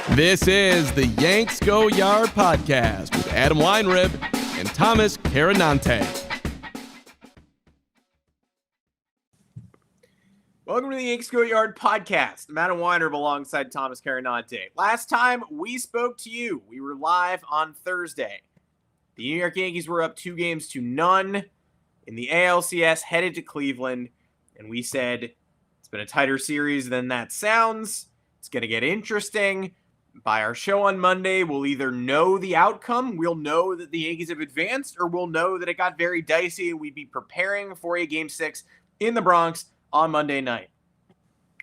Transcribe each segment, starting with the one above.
This is the Yanks Go Yard podcast with Adam Weinrib and Thomas Carannante. Welcome to the Yanks Go Yard podcast. I'm Adam Weinrib alongside Thomas Carannante. Last time we spoke to you, we were live on Thursday. The New York Yankees were up 2-0 in the ALCS, headed to Cleveland, and we said it's been a tighter series than that sounds. It's going to get interesting. By our show on Monday, we'll either know the outcome, we'll know that the Yankees have advanced, or we'll know that it got very dicey and we'd be preparing for a Game 6 in the Bronx on Monday night.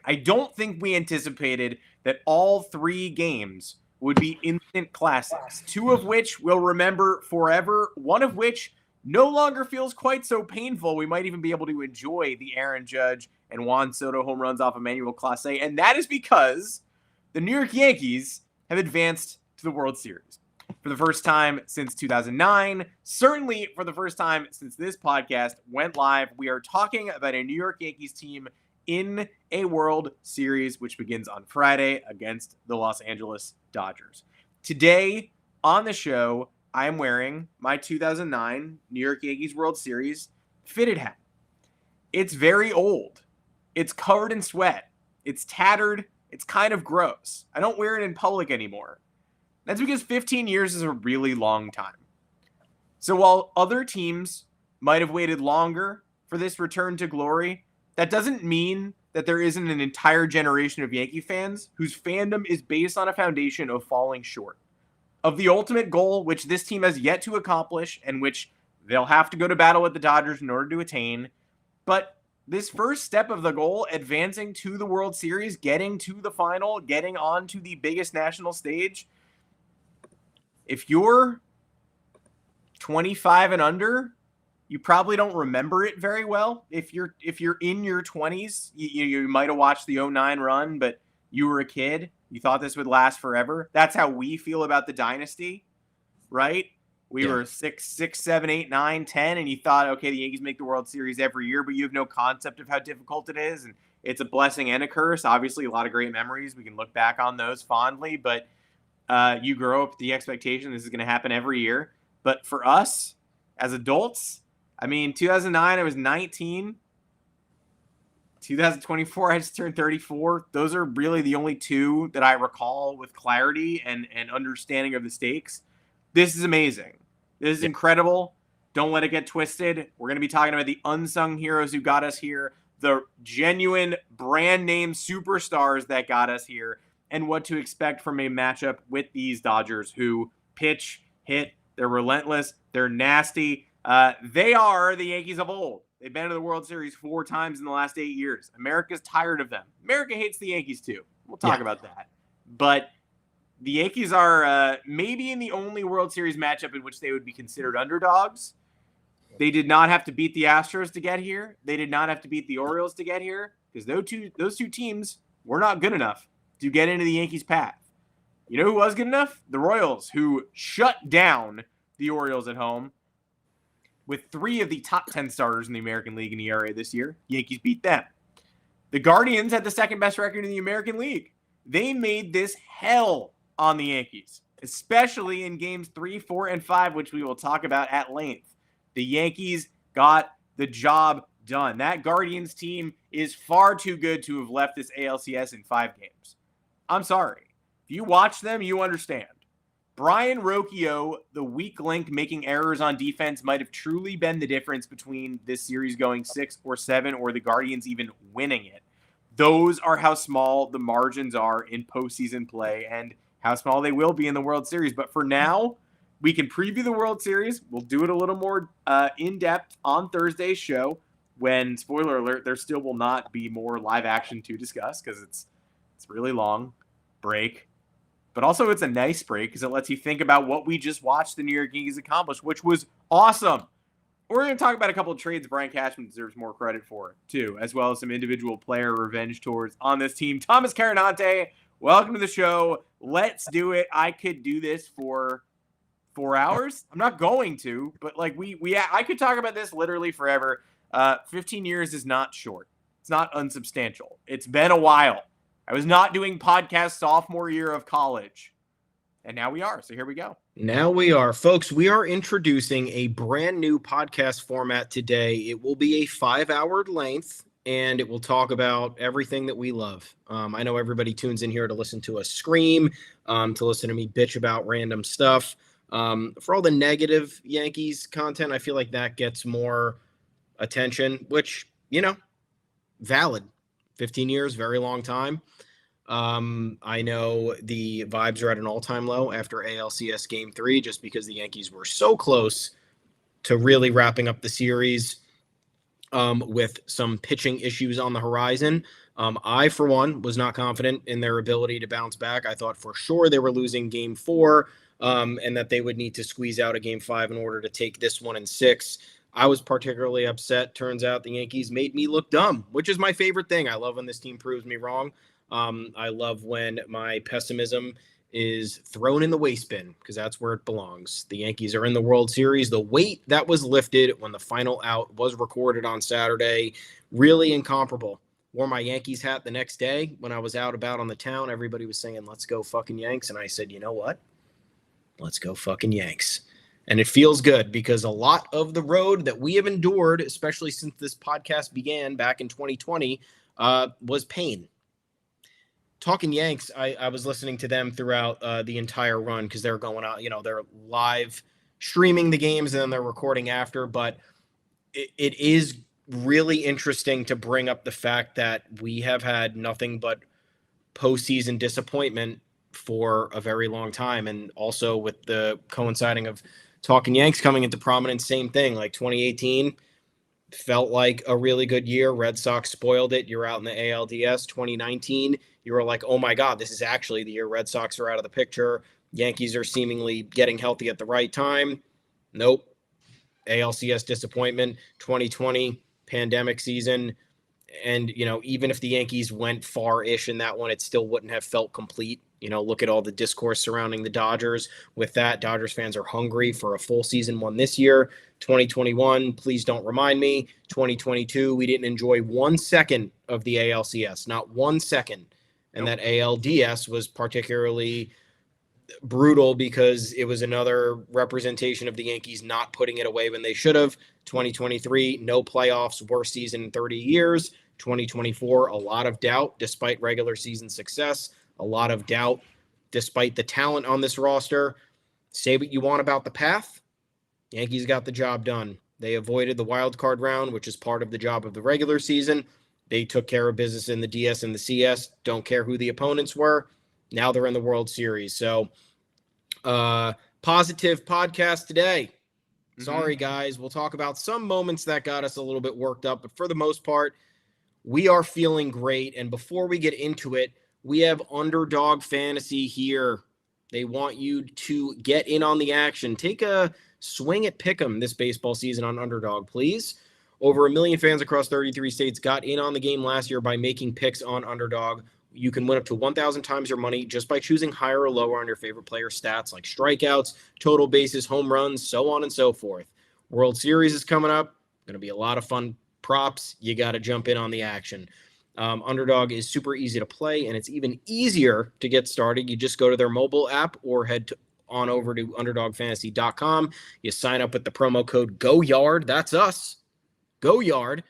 I don't think we anticipated that all three games would be instant classics, two of which we'll remember forever, one of which no longer feels quite so painful. We might even be able to enjoy the Aaron Judge and Juan Soto home runs off Emmanuel Clase, and that is because the New York Yankees have advanced to the World Series for the first time since 2009. Certainly for the first time since this podcast went live, we are talking about a New York Yankees team in a World Series, which begins on Friday against the Los Angeles Dodgers. Today on the show, I am wearing my 2009 New York Yankees World Series fitted hat. It's very old. It's covered in sweat. It's tattered. It's kind of gross. I don't wear it in public anymore. That's because 15 years is a really long time. So while other teams might have waited longer for this return to glory, that doesn't mean that there isn't an entire generation of Yankee fans whose fandom is based on a foundation of falling short of the ultimate goal, which this team has yet to accomplish and which they'll have to go to battle with the Dodgers in order to attain. But this first step of the goal, advancing to the World Series, getting to the final, getting on to the biggest national stage, if you're 25 and under, you probably don't remember it very well. If you're in your 20s, you might have watched the 2009 run, but you were a kid. You thought this would last forever. That's how we feel about the dynasty, right? We were 6, 7, 8, 9, 10, and you thought, okay, the Yankees make the World Series every year, but you have no concept of how difficult it is, and it's a blessing and a curse. Obviously, a lot of great memories. We can look back on those fondly, but you grow up with the expectation this is going to happen every year. But for us, as adults, I mean, 2009, I was 19. 2024, I just turned 34. Those are really the only two that I recall with clarity and understanding of the stakes. This is amazing. This is incredible. Don't let it get twisted. We're going to be talking about the unsung heroes who got us here, the genuine brand name superstars that got us here, and what to expect from a matchup with these Dodgers who pitch, hit, they're relentless, they're nasty. They are the Yankees of old. They've been to the World Series 4 times in the last 8 years. America's tired of them. America hates the Yankees too. We'll talk about that. But the Yankees are maybe in the only World Series matchup in which they would be considered underdogs. They did not have to beat the Astros to get here. They did not have to beat the Orioles to get here because those two teams were not good enough to get into the Yankees' path. You know who was good enough? The Royals, who shut down the Orioles at home with 3 of the top 10 starters in the American League in ERA this year. Yankees beat them. The Guardians had the second best record in the American League. They made this hell on the Yankees, especially in games 3, 4, and 5, which we will talk about at length. The Yankees got the job done. That Guardians team is far too good to have left this ALCS in 5 games. I'm sorry. If you watch them, you understand. Brian Rocchio, the weak link making errors on defense, might have truly been the difference between this series going 6 or 7 or the Guardians even winning it. Those are how small the margins are in postseason play and how small they will be in the World Series. But for now, we can preview the World Series. We'll do it a little more in-depth on Thursday's show when, spoiler alert, there still will not be more live action to discuss because it's really long break. But also it's a nice break because it lets you think about what we just watched the New York Yankees accomplish, which was awesome. We're going to talk about a couple of trades Brian Cashman deserves more credit for, too, as well as some individual player revenge tours on this team. Thomas Carannante, welcome to the show. Let's do it. I could do this for 4 hours. I'm not going to, but like I could talk about this literally forever. 15 years is not short. It's not unsubstantial. It's been a while. I was not doing podcast sophomore year of college. And now we are. So here we go. Now we are. Folks, we are introducing a brand new podcast format today. It will be a 5-hour length, and it will talk about everything that we love. I know everybody tunes in here to listen to us scream, to listen to me bitch about random stuff. For all the negative Yankees content, I feel like that gets more attention, which, valid. 15 years, very long time. I know the vibes are at an all-time low after ALCS Game 3, just because the Yankees were so close to really wrapping up the series with some pitching issues on the horizon. I, for one, was not confident in their ability to bounce back. I thought for sure they were losing Game 4 and that they would need to squeeze out a Game 5 in order to take this one in 6. I was particularly upset. Turns out the Yankees made me look dumb, which is my favorite thing. I love when this team proves me wrong. I love when my pessimism is thrown in the waste bin, because that's where it belongs. The Yankees are in the World Series. The weight that was lifted when the final out was recorded on Saturday, really incomparable. Wore my Yankees hat the next day when I was out about on the town. Everybody was saying, let's go fucking Yanks. And I said, you know what? Let's go fucking Yanks. And it feels good, because a lot of the road that we have endured, especially since this podcast began back in 2020, was pain. Talking Yanks, I was listening to them throughout the entire run, because they're going out, they're live streaming the games and then they're recording after. But it is really interesting to bring up the fact that we have had nothing but postseason disappointment for a very long time. And also with the coinciding of Talking Yanks coming into prominence, same thing. Like 2018 felt like a really good year. Red Sox spoiled it. You're out in the ALDS. 2019, you were like, oh my God, this is actually the year Red Sox are out of the picture. Yankees are seemingly getting healthy at the right time. Nope. ALCS disappointment. 2020 pandemic season. And, even if the Yankees went far-ish in that one, it still wouldn't have felt complete. Look at all the discourse surrounding the Dodgers. With that, Dodgers fans are hungry for a full season one this year. 2021, please don't remind me. 2022, we didn't enjoy 1 second of the ALCS, not 1 second. And that ALDS was particularly brutal because it was another representation of the Yankees not putting it away when they should have. 2023, no playoffs, worst season in 30 years. 2024, a lot of doubt despite regular season success. A lot of doubt despite the talent on this roster. Say what you want about the path. Yankees got the job done. They avoided the wild card round, which is part of the job of the regular season. They took care of business in the DS and the CS. Don't care who the opponents were. Now they're in the World Series. So, positive podcast today. Sorry, guys. We'll talk about some moments that got us a little bit worked up, but for the most part, we are feeling great. And before we get into it, we have Underdog Fantasy here. They want you to get in on the action. Take a swing at Pick'em this baseball season on Underdog, please. Over 1 million fans across 33 states got in on the game last year by making picks on Underdog. You can win up to 1,000 times your money just by choosing higher or lower on your favorite player stats like strikeouts, total bases, home runs, so on and so forth. World Series is coming up. Going to be a lot of fun props. You got to jump in on the action. Underdog is super easy to play, and it's even easier to get started. You just go to their mobile app or head on over to underdogfantasy.com. You sign up with the promo code GOYARD. That's us. GOYARD.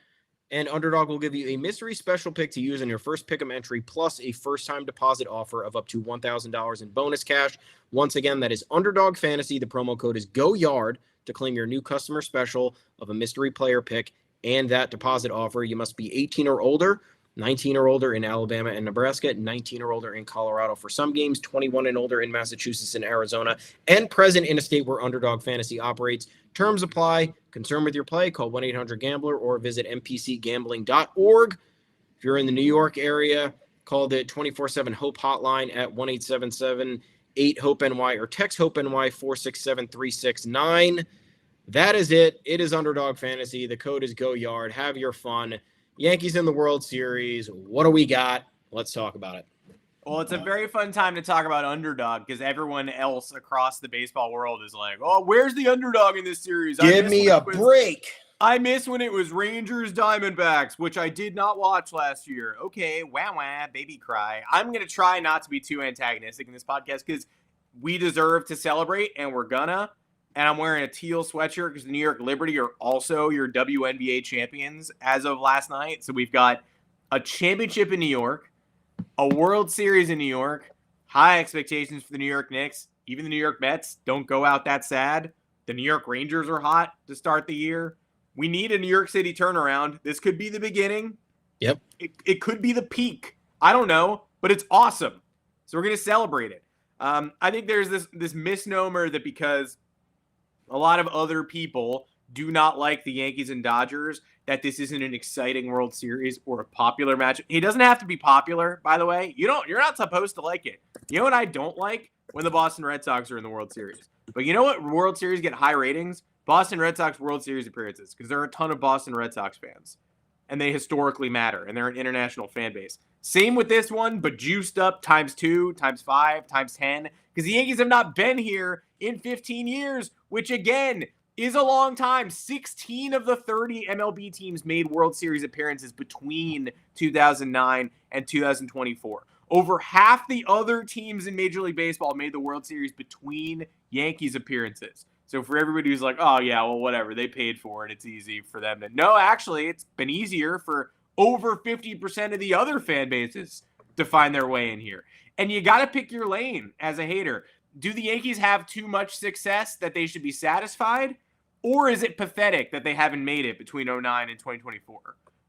And Underdog will give you a mystery special pick to use in your first pick'em entry, plus a first-time deposit offer of up to $1,000 in bonus cash. Once again, that is Underdog Fantasy. The promo code is GOYARD to claim your new customer special of a mystery player pick and that deposit offer. You must be 18 or older. 19 or older in Alabama and Nebraska, 19 or older in Colorado for some games, 21 and older in Massachusetts and Arizona, and present in a state where Underdog Fantasy operates. Terms apply. Concerned with your play? Call 1-800-GAMBLER or visit mpcgambling.org. If you're in the New York area, call the 24/7-HOPE hotline at 1-877-8-HOPE-NY or text HOPE-NY 467-369. That is it. It is Underdog Fantasy. The code is GOYARD. Have your fun. Yankees in the World Series. What do we got? Let's talk about it. Well, it's a very fun time to talk about Underdog because everyone else across the baseball world is like, oh, where's the Underdog in this series? Give me a break. I miss when it was Rangers Diamondbacks, which I did not watch last year. Okay, wah, baby cry. I'm going to try not to be too antagonistic in this podcast because we deserve to celebrate, and we're gonna. And I'm wearing a teal sweatshirt because the New York Liberty are also your WNBA champions as of last night. So we've got a championship in New York, a World Series in New York, high expectations for the New York Knicks. Even the New York Mets don't go out that sad. The New York Rangers are hot to start the year. We need a New York City turnaround. This could be the beginning. Yep. It could be the peak. I don't know, but it's awesome. So we're going to celebrate it. I think there's this misnomer that because a lot of other people do not like the Yankees and Dodgers, that this isn't an exciting World Series or a popular match. It doesn't have to be popular, by the way. You're not supposed to like it. You know what I don't like? When the Boston Red Sox are in the World Series. But you know what World Series get high ratings? Boston Red Sox World Series appearances, because there are a ton of Boston Red Sox fans. And they historically matter, and they're an international fan base. Same with this one, but juiced up times 2, times 5, times 10, because the Yankees have not been here in 15 years, which again is a long time. 16 of the 30 MLB teams made World Series appearances between 2009 and 2024. Over half the other teams in Major League Baseball made the World Series between Yankees appearances. So for everybody who's like, oh, yeah, well, whatever, they paid for it, it's easy for them to. No, actually, it's been easier for over 50% of the other fan bases to find their way in here. And you got to pick your lane as a hater. Do the Yankees have too much success that they should be satisfied? Or is it pathetic that they haven't made it between 2009 and 2024?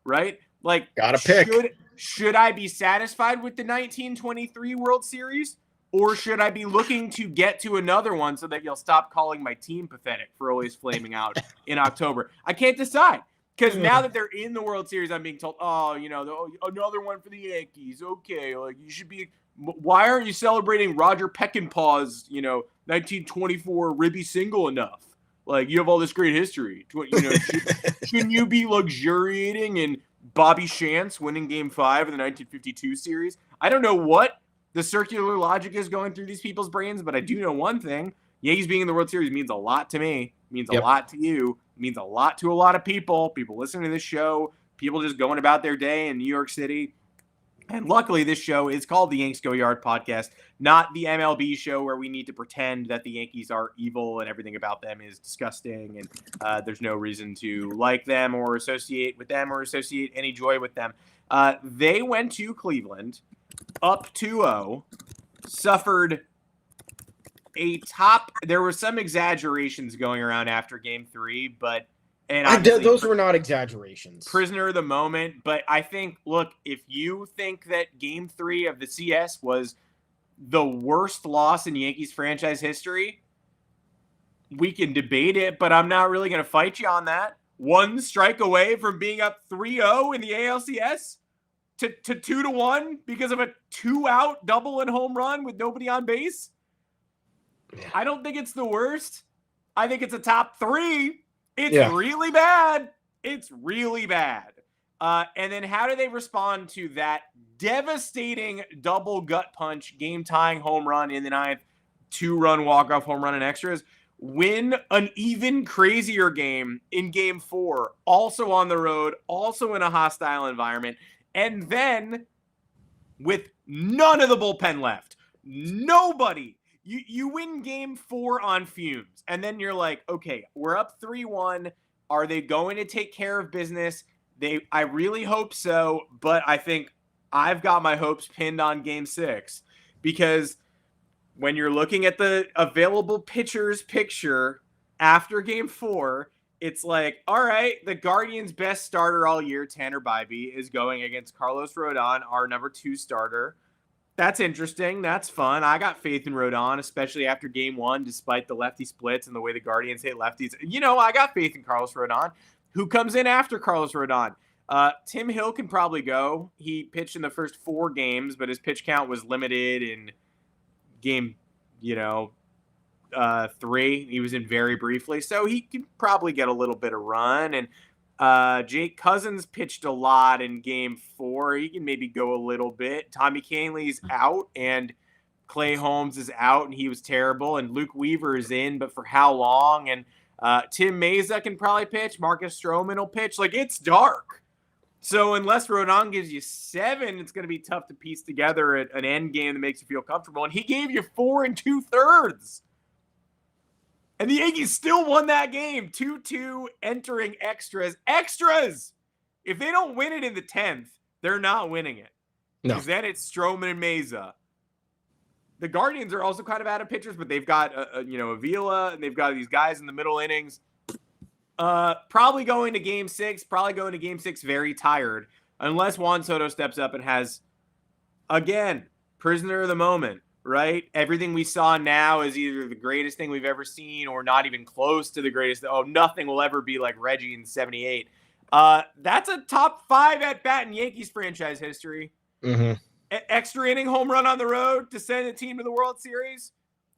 Right? Like, Gotta pick. Should I be satisfied with the 1923 World Series? Or should I be looking to get to another one so that you'll stop calling my team pathetic for always flaming out in October? I can't decide. Because now that they're in the World Series, I'm being told, another one for the Yankees. Okay, like you should be. Why aren't you celebrating Roger Peckinpah's, 1924 ribby single enough? Like, you have all this great history. Shouldn't you be luxuriating in Bobby Shantz winning Game 5 in the 1952 series? I don't know what the circular logic is going through these people's brains, but I do know one thing. Yankees being in the World Series means a lot to me. It means a lot to you. It means a lot to a lot of people listening to this show, people just going about their day in New York City. And luckily, this show is called the Yanks Go Yard podcast, not the MLB show where we need to pretend that the Yankees are evil and everything about them is disgusting and there's no reason to like them or associate with them or associate any joy with them. They went to Cleveland, up 2-0, suffered there were some exaggerations going around after Game 3, but those were not exaggerations. Prisoner of the moment. But I think, look, if you think that Game 3 of the CS was the worst loss in Yankees franchise history, we can debate it, but I'm not really going to fight you on that. One strike away from being up 3-0 in the ALCS to 2-1 because of a 2-out double and home run with nobody on base. Yeah. I don't think it's the worst. I think it's a top 3. It's really bad. It's really bad. And then how do they respond to that devastating double gut punch, game-tying home run in the 9th, 2-run walk-off home run in extras? Win an even crazier game in Game 4, also on the road, also in a hostile environment, and then with none of the bullpen left. Nobody. You win Game 4 on fumes, and then you're like, okay, we're up 3-1. Are they going to take care of business? I really hope so, but I think I've got my hopes pinned on Game 6 because when you're looking at the available pitchers picture after Game 4, it's like, all right, the Guardians' best starter all year, Tanner Bybee, is going against Carlos Rodon, our number 2 starter. That's interesting. That's fun. I got faith in Rodon, especially after Game 1, despite the lefty splits and the way the Guardians hit lefties. I got faith in Carlos Rodon. Who comes in after Carlos Rodon? Tim Hill can probably go. He pitched in the first 4 games, but his pitch count was limited in Game, 3. He was in very briefly, so he can probably get a little bit of run. And Jake Cousins pitched a lot in Game 4. He can maybe go a little bit. Tommy Kahnle's out, and Clay Holmes is out, and he was terrible. And Luke Weaver is in, but for how long? And Tim Meza can probably pitch. Marcus Stroman will pitch. Like, it's dark. So unless Rodon gives you 7, it's going to be tough to piece together an end game that makes you feel comfortable. And he gave you 4 2/3. And the Yankees still won that game. 2-2 entering extras. Extras! If they don't win it in the 10th, they're not winning it. No. Because then it's Stroman and Meza. The Guardians are also kind of out of pitchers, but they've got Avila, and they've got these guys in the middle innings. Probably going to game 6. Probably going to game 6 very tired, unless Juan Soto steps up and has, again, prisoner of the moment. Right? Everything we saw now is either the greatest thing we've ever seen or not even close to the greatest. Oh, nothing will ever be like Reggie in '78. That's a top 5 at bat in Yankees franchise history. Mm-hmm. Extra inning home run on the road to send a team to the World Series.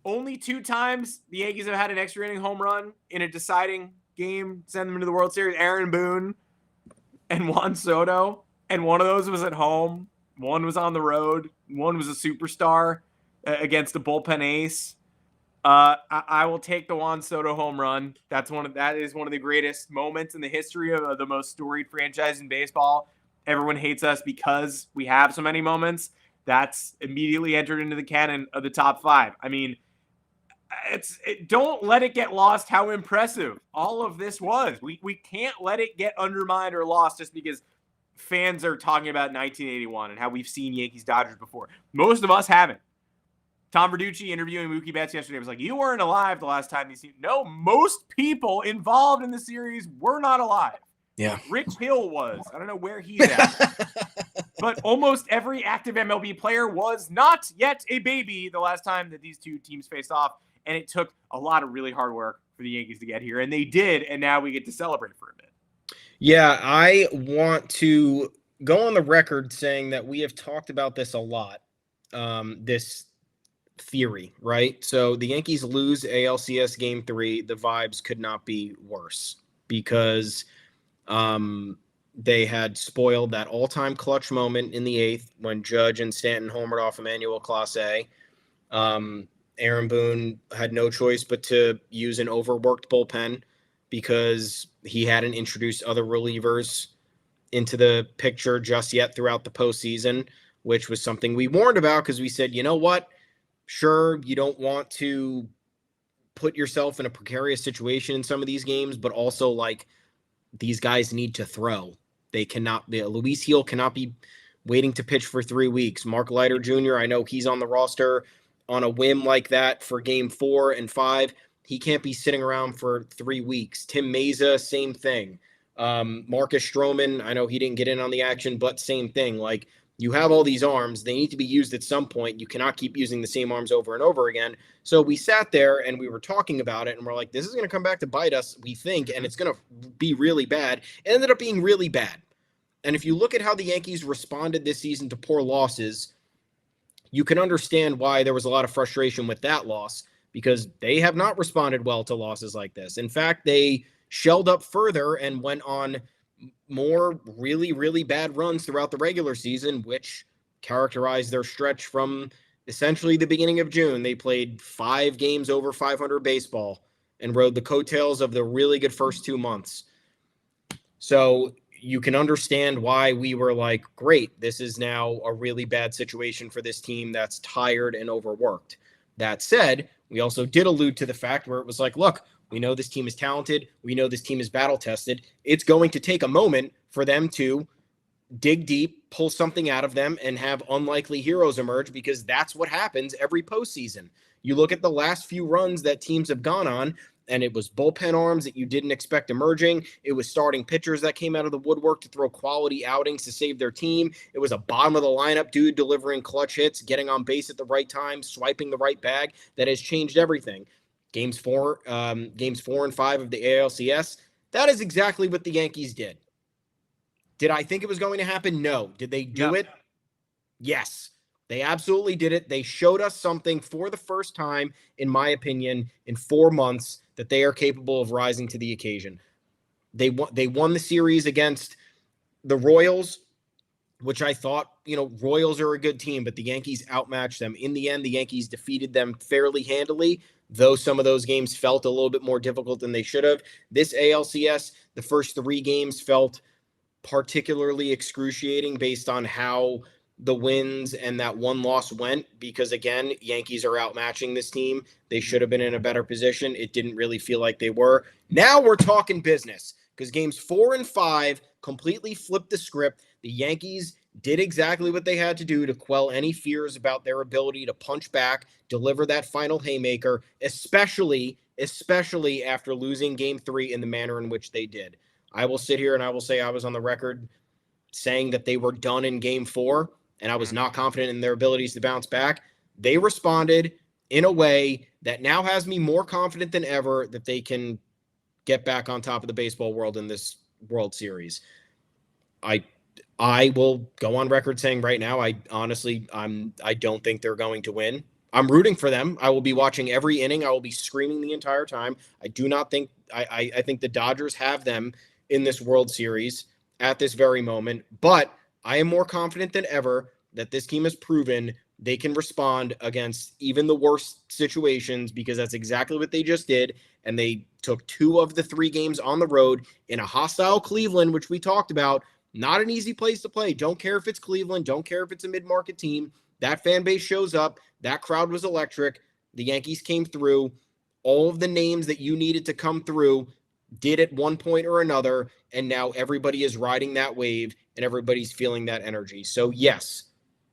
Only 2 times the Yankees have had an extra inning home run in a deciding game, send them to the World Series. Aaron Boone and Juan Soto. And one of those was at home. One was on the road. One was a superstar against the bullpen ace. I will take the Juan Soto home run. That is one of the greatest moments in the history of the most storied franchise in baseball. Everyone hates us because we have so many moments. That's immediately entered into the canon of the top 5. I mean, don't let it get lost how impressive all of this was. We can't let it get undermined or lost just because fans are talking about 1981 and how we've seen Yankees Dodgers before. Most of us haven't. Tom Verducci interviewing Mookie Betts yesterday was like, you weren't alive the last time these teams. No, most people involved in the series were not alive. Yeah. Rich Hill was. I don't know where he's at. But almost every active MLB player was not yet a baby the last time that these two teams faced off. And it took a lot of really hard work for the Yankees to get here. And they did. And now we get to celebrate for a bit. Yeah, I want to go on the record saying that we have talked about this a lot. This theory, right? So the Yankees lose ALCS Game 3. The vibes could not be worse because they had spoiled that all-time clutch moment in the 8th when Judge and Stanton homered off Emmanuel Clase. Aaron Boone had no choice but to use an overworked bullpen because he hadn't introduced other relievers into the picture just yet throughout the postseason, which was something we warned about because we said, you know what? Sure, you don't want to put yourself in a precarious situation in some of these games, but also, like, these guys need to throw. They cannot be. Luis Heel cannot be waiting to pitch for 3 weeks. Mark Leiter Jr., I know he's on the roster on a whim like that for game 4 and 5. He can't be sitting around for 3 weeks. Tim Meza, same thing. Marcus Stroman, I know he didn't get in on the action, but same thing. Like, you have all these arms. They need to be used at some point. You cannot keep using the same arms over and over again. So we sat there and we were talking about it, and we're like, this is going to come back to bite us, we think, and it's going to be really bad. It ended up being really bad. And if you look at how the Yankees responded this season to poor losses, you can understand why there was a lot of frustration with that loss because they have not responded well to losses like this. In fact, they shelled up further and went on more really, really bad runs throughout the regular season, which characterized their stretch from essentially the beginning of June. They played 5 games over 500 baseball and rode the coattails of the really good first 2 months. So you can understand why we were like, great, this is now a really bad situation for this team that's tired and overworked. That said, we also did allude to the fact where it was like, look, we know this team is talented. We know this team is battle-tested. It's going to take a moment for them to dig deep, pull something out of them, and have unlikely heroes emerge because that's what happens every postseason. You look at the last few runs that teams have gone on, and it was bullpen arms that you didn't expect emerging. It was starting pitchers that came out of the woodwork to throw quality outings to save their team. It was a bottom-of-the-lineup dude delivering clutch hits, getting on base at the right time, swiping the right bag that has changed everything. Games 4 and 5 of the ALCS, that is exactly what the Yankees did. Did I think it was going to happen? No. Did they do it? Yes. They absolutely did it. They showed us something for the first time, in my opinion, in 4 months that they are capable of rising to the occasion. They won the series against the Royals, which I thought, Royals are a good team, but the Yankees outmatched them. In the end, the Yankees defeated them fairly handily. though some of those games felt a little bit more difficult than they should have. This ALCS, the first 3 games felt particularly excruciating based on how the wins and that one loss went, because again, Yankees are outmatching this team. They should have been in a better position. It didn't really feel like they were. Now we're talking business, because games 4 and 5 completely flipped the script. The Yankees did exactly what they had to do to quell any fears about their ability to punch back, deliver that final haymaker, especially after losing game 3 in the manner in which they did. I will sit here and I will say I was on the record saying that they were done in game 4, and I was not confident in their abilities to bounce back. They responded in a way that now has me more confident than ever that they can get back on top of the baseball world in this World Series. I will go on record saying right now, I don't think they're going to win. I'm rooting for them. I will be watching every inning. I will be screaming the entire time. I do not think I think the Dodgers have them in this World Series at this very moment, but I am more confident than ever that this team has proven they can respond against even the worst situations, because that's exactly what they just did. And they took 2 of the 3 games on the road in a hostile Cleveland, which we talked about. Not an easy place to play. Don't care if it's Cleveland. Don't care if it's a mid-market team. That fan base shows up. That crowd was electric. The Yankees came through. All of the names that you needed to come through did at one point or another, and now everybody is riding that wave and everybody's feeling that energy. So yes,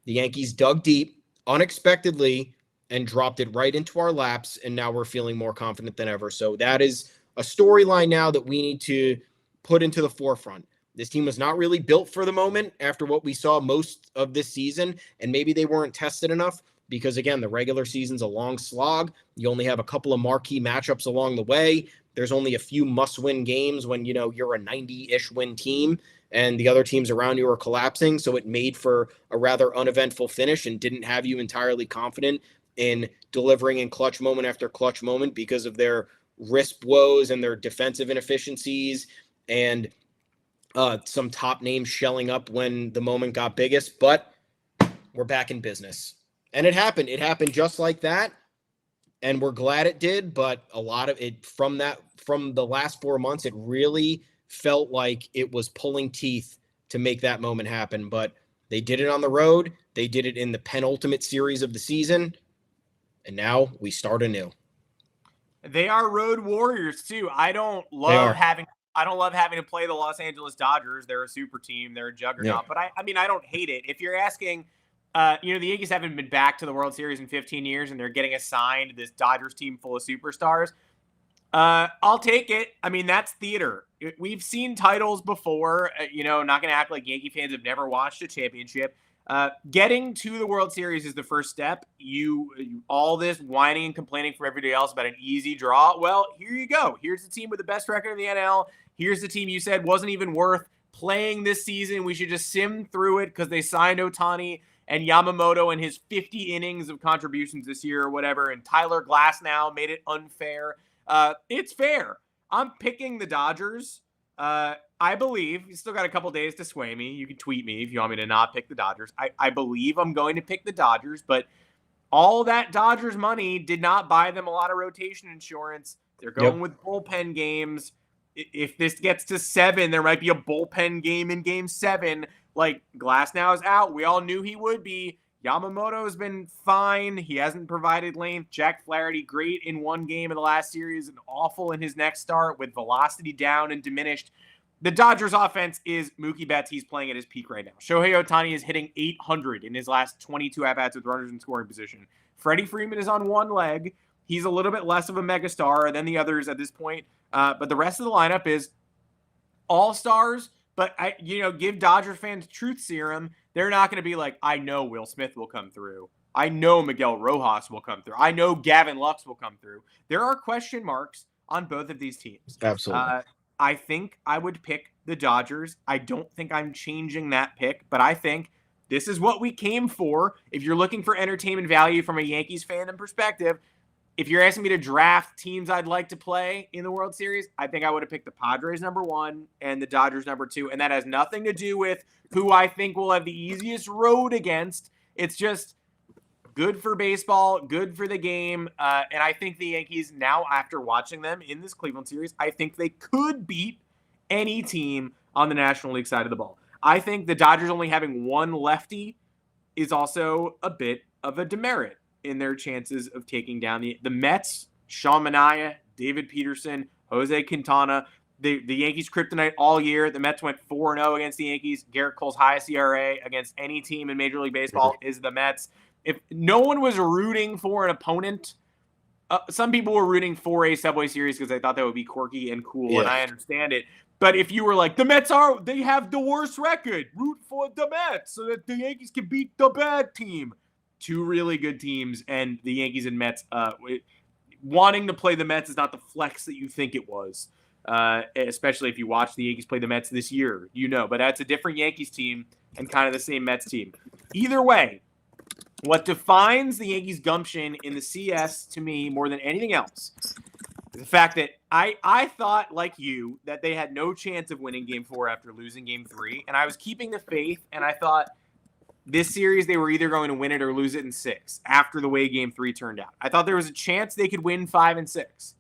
the Yankees dug deep unexpectedly and dropped it right into our laps, and now we're feeling more confident than ever. So that is a storyline now that we need to put into the forefront. This team was not really built for the moment after what we saw most of this season, and maybe they weren't tested enough because, again, the regular season's a long slog. You only have a couple of marquee matchups along the way. There's only a few must-win games when, you're a 90-ish win team and the other teams around you are collapsing. So it made for a rather uneventful finish and didn't have you entirely confident in delivering in clutch moment after clutch moment because of their wrist woes and their defensive inefficiencies and some top names shelling up when the moment got biggest. But we're back in business. And it happened. It happened just like that. And we're glad it did, but a lot of it from the last 4 months, it really felt like it was pulling teeth to make that moment happen. But they did it on the road. They did it in the penultimate series of the season. And now we start anew. They are road warriors too. I don't love having to play the Los Angeles Dodgers. They're a super team. They're a juggernaut. Yeah. But I don't hate it. If you're asking, the Yankees haven't been back to the World Series in 15 years, and they're getting assigned this Dodgers team full of superstars. I'll take it. I mean, that's theater. We've seen titles before. Not going to act like Yankee fans have never watched a championship. Getting to the World Series is the first step. All this whining and complaining from everybody else about an easy draw. Well, here you go. Here's the team with the best record in the NL. Here's the team you said wasn't even worth playing this season. We should just sim through it because they signed Ohtani and Yamamoto and his 50 innings of contributions this year or whatever. And Tyler Glass now made it unfair. It's fair. I'm picking the Dodgers. I believe you still got a couple days to sway me. You can tweet me if you want me to not pick the Dodgers. I believe I'm going to pick the Dodgers, but all that Dodgers money did not buy them a lot of rotation insurance. They're going with bullpen games. If this gets to 7, there might be a bullpen game in game 7. Like, Glass now is out. We all knew he would be. Yamamoto has been fine. He hasn't provided length. Jack Flaherty, great in one game in the last series and awful in his next start with velocity down and diminished. The Dodgers offense is Mookie Betts. He's playing at his peak right now. Shohei Ohtani is hitting 800 in his last 22 at-bats with runners in scoring position. Freddie Freeman is on one leg. He's a little bit less of a megastar than the others at this point. But the rest of the lineup is all-stars. But, give Dodgers fans truth serum. They're not going to be like, I know Will Smith will come through. I know Miguel Rojas will come through. I know Gavin Lux will come through. There are question marks on both of these teams. Absolutely. I think I would pick the Dodgers. I don't think I'm changing that pick, but I think this is what we came for. If you're looking for entertainment value from a Yankees fandom perspective, if you're asking me to draft teams I'd like to play in the World Series, I think I would have picked the Padres #1 and the Dodgers #2. And that has nothing to do with who I think will have the easiest road against. It's just Good for baseball, good for the game. And I think the Yankees now, after watching them in this Cleveland series, I think they could beat any team on the National League side of the ball. I think the Dodgers only having one lefty is also a bit of a demerit in their chances of taking down the Mets. Sean Manaea, David Peterson, Jose Quintana, the Yankees kryptonite all year. The Mets went 4-0 against the Yankees. Garrett Cole's highest ERA against any team in Major League Baseball is the Mets. If no one was rooting for an opponent, some people were rooting for a Subway Series because they thought that would be quirky and cool, and I understand it. But if you were like, the Mets they have the worst record, root for the Mets so that the Yankees can beat the bad team. Two really good teams, and the Yankees and Mets, wanting to play the Mets is not the flex that you think it was, especially if you watch the Yankees play the Mets this year, but that's a different Yankees team and kind of the same Mets team. Either way, what defines the Yankees' gumption in the CS to me more than anything else is the fact that I thought, like you, that they had no chance of winning Game 4 after losing Game 3, and I was keeping the faith, and I thought this series they were either going to win it or lose it in 6 after the way Game 3 turned out. I thought there was a chance they could win 5 and 6.